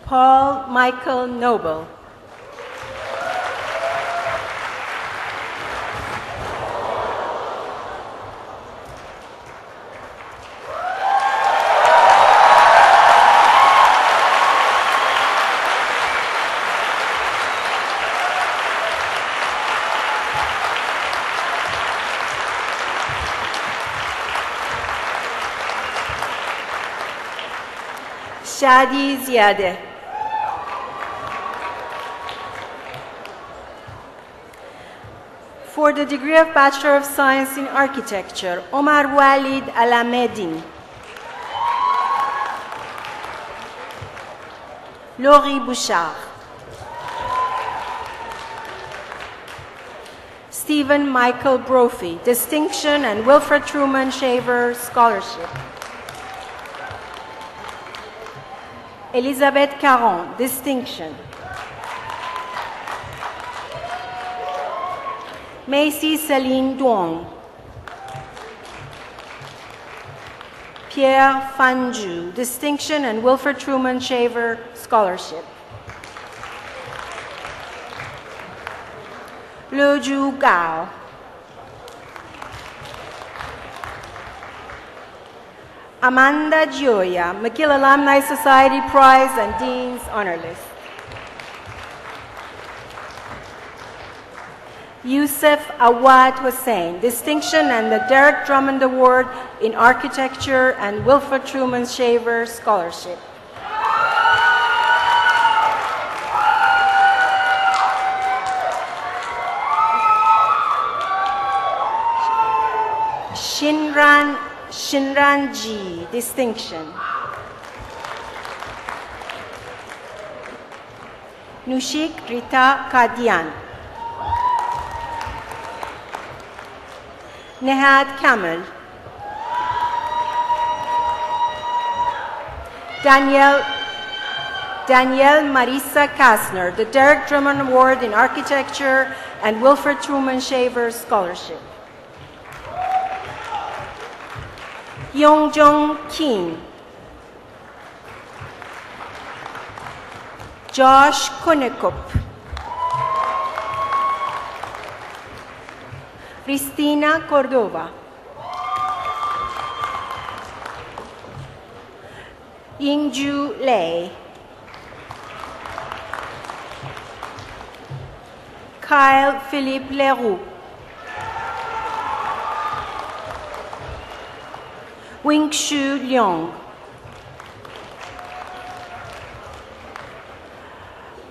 Paul Michael Noble. Shadi Ziadeh. For the degree of Bachelor of Science in Architecture, Omar Walid Alameddin. Laurie Bouchard. Stephen Michael Brophy, Distinction and Wilfred Truman Shaver Scholarship. Elizabeth Caron, Distinction. Macy Celine Duong. Pierre Fanju, Distinction and Wilfred Truman Shaver Scholarship. Leju Gao. Amanda Gioia, McGill Alumni Society Prize and Dean's Honor List. Yusuf Awad Hussain, Distinction and the Derek Drummond Award in Architecture and Wilfred Truman Shaver Scholarship. Shinran Ji, Distinction. Nushik Rita Kadian. Nehad Kamel. Danielle Marisa Kastner, the Derek Drummond Award in Architecture and Wilfred Truman Shaver Scholarship. Yongjong Kim. Josh Konekup. Cristina Cordova. Yingju Lei. Kyle Philippe Leroux. Wingshu Leong.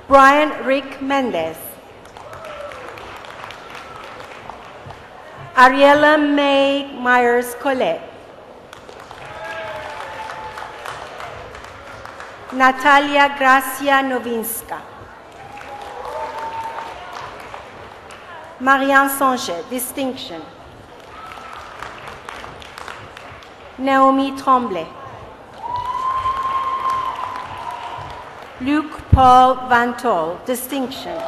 Brian Rick Mendez. Ariella May Myers-Colette. Natalia Gracia Novinska. Marianne Sanchez, Distinction. Naomi Tremblay. Luc Paul Van Tol, Distinction.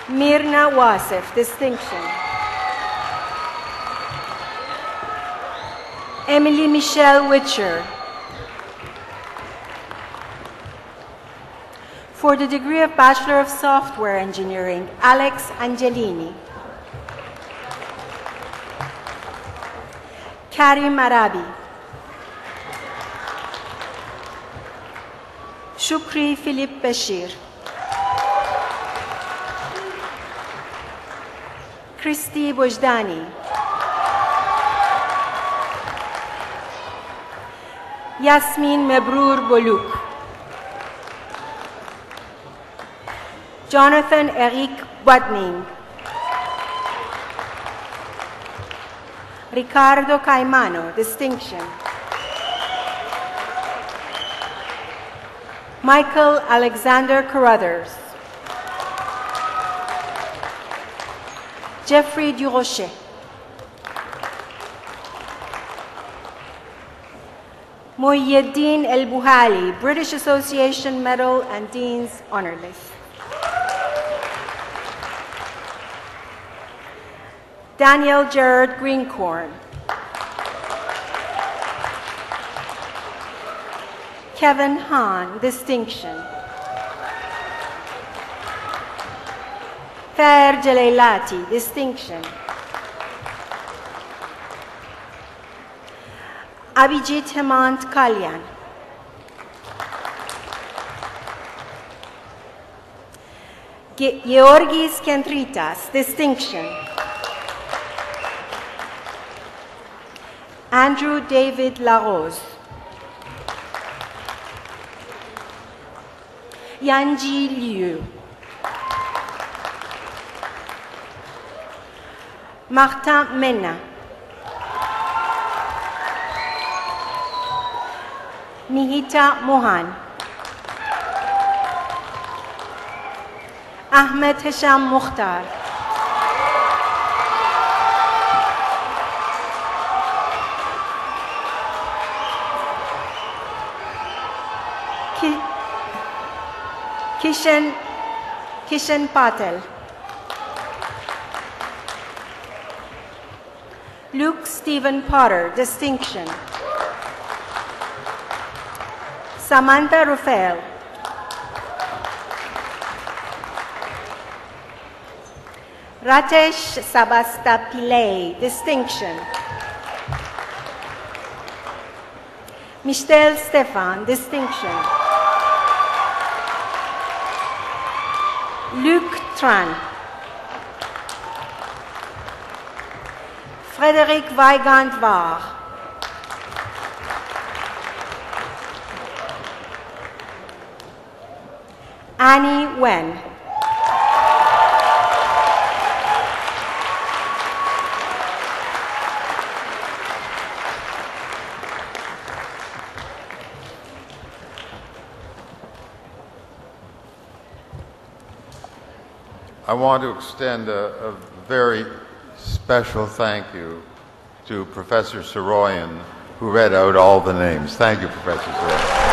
Mirna Wasef, Distinction. Emily Michelle Witcher. For the degree of Bachelor of Software Engineering, Alex Angelini. Karim Arabi. Shukri Philippe Bashir. Christy Bojdani. Yasmin Mebrour Boluk. Jonathan Eric Budning. Ricardo Caimano, Distinction. Michael Alexander Carruthers. Jeffrey Durocher. Muhyiddin El Buhali, British Association Medal and Dean's Honor List. Daniel Gerard Greencorn. Kevin Hahn, Distinction. Fer Jalailati, Distinction. Abhijit Hemant Kalyan. Georgis Kentritas, Distinction. Andrew David Larose. Yanji Liu. Martin Mena. Nihita Mohan. Ahmed Hisham Mukhtar. Kishan Patel. Luke Stephen Potter, Distinction. Samantha Rufael. Ratesh Sabasta Pillay, Distinction. Michelle Stefan, Distinction. Luc Tran. Frédéric Weigand Var. Annie Wen. I want to extend a very special thank you to Professor Saroyan, who read out all the names. Thank you, Professor Saroyan.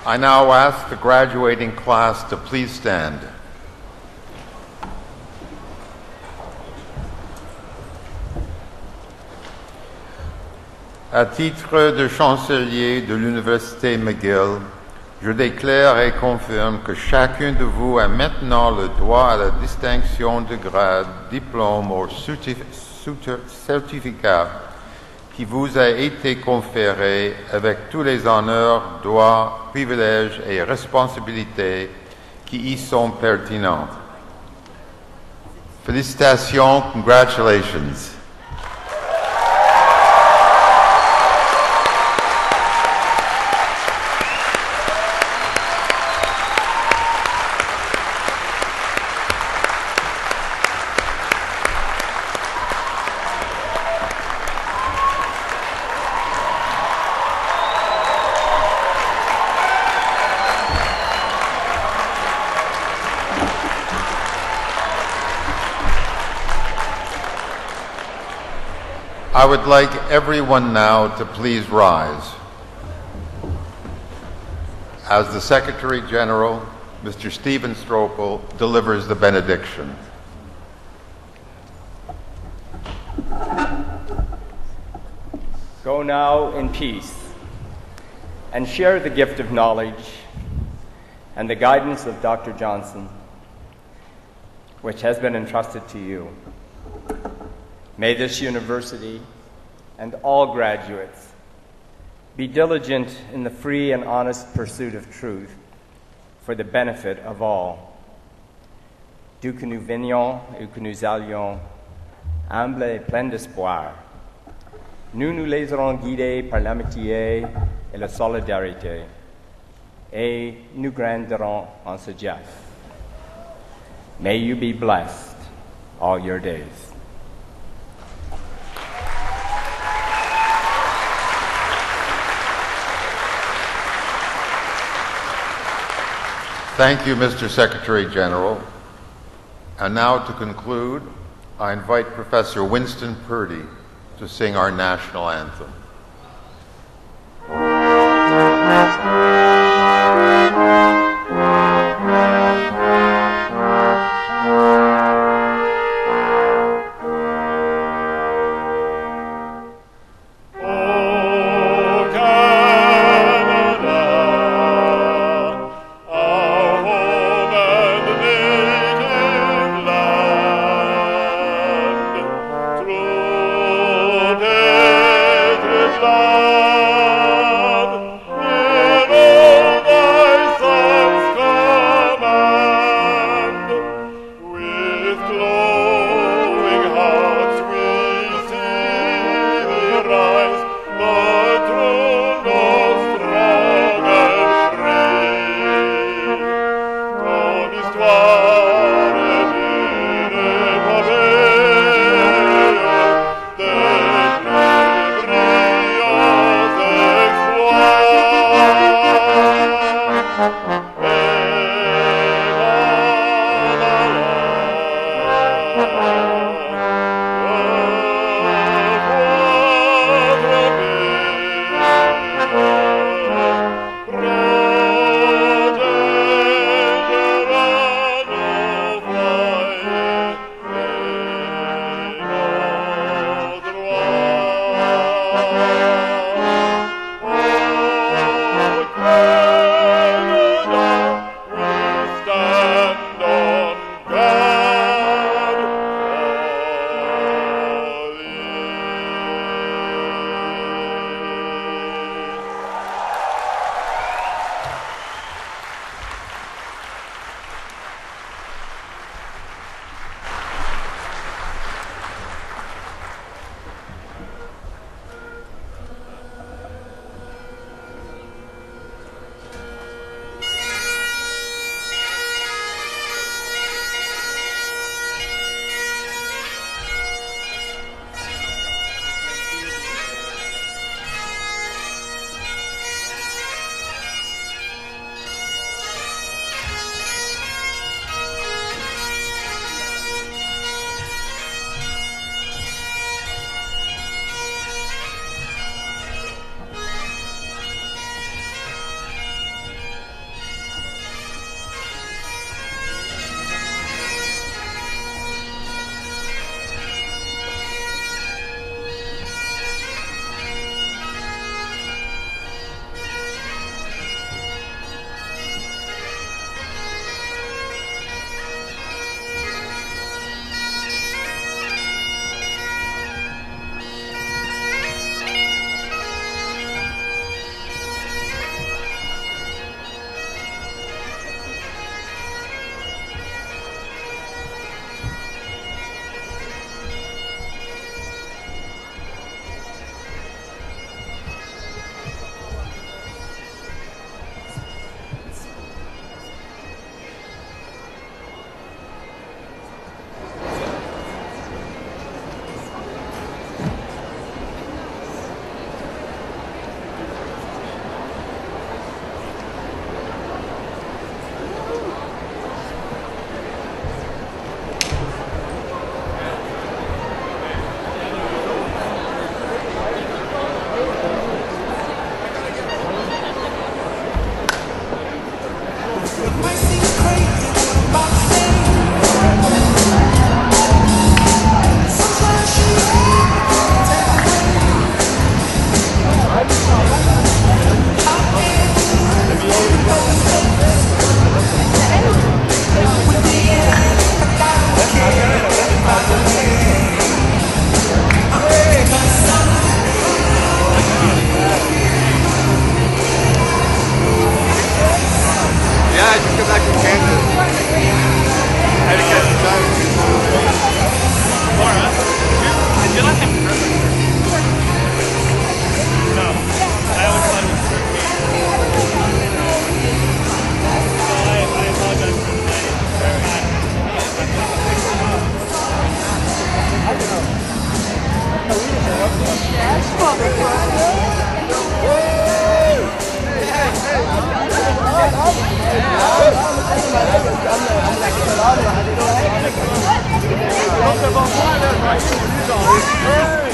I now ask the graduating class to please stand. À titre de chancelier de l'Université McGill, je déclare et confirme que chacun de vous a maintenant le droit à la distinction de grade, diplôme ou certificat qui vous a été conféré avec tous les honneurs, droits, privilèges et responsabilités qui y sont pertinents. Félicitations, congratulations. I would like everyone now to please rise. As the Secretary General, Mr. Stephen Stropel, delivers the benediction. Go now in peace and share the gift of knowledge and the guidance of Dr. Johnson, which has been entrusted to you. May this university and all graduates be diligent in the free and honest pursuit of truth for the benefit of all. D'où que nous venions et que nous allions, humbles et pleins d'espoir, nous nous laisserons guider par l'amitié et la solidarité, et nous grandirons en sagesse. May you be blessed all your days. Thank you, Mr. Secretary General. And now to conclude, I invite Professor Winston Purdy to sing our national anthem. Through Very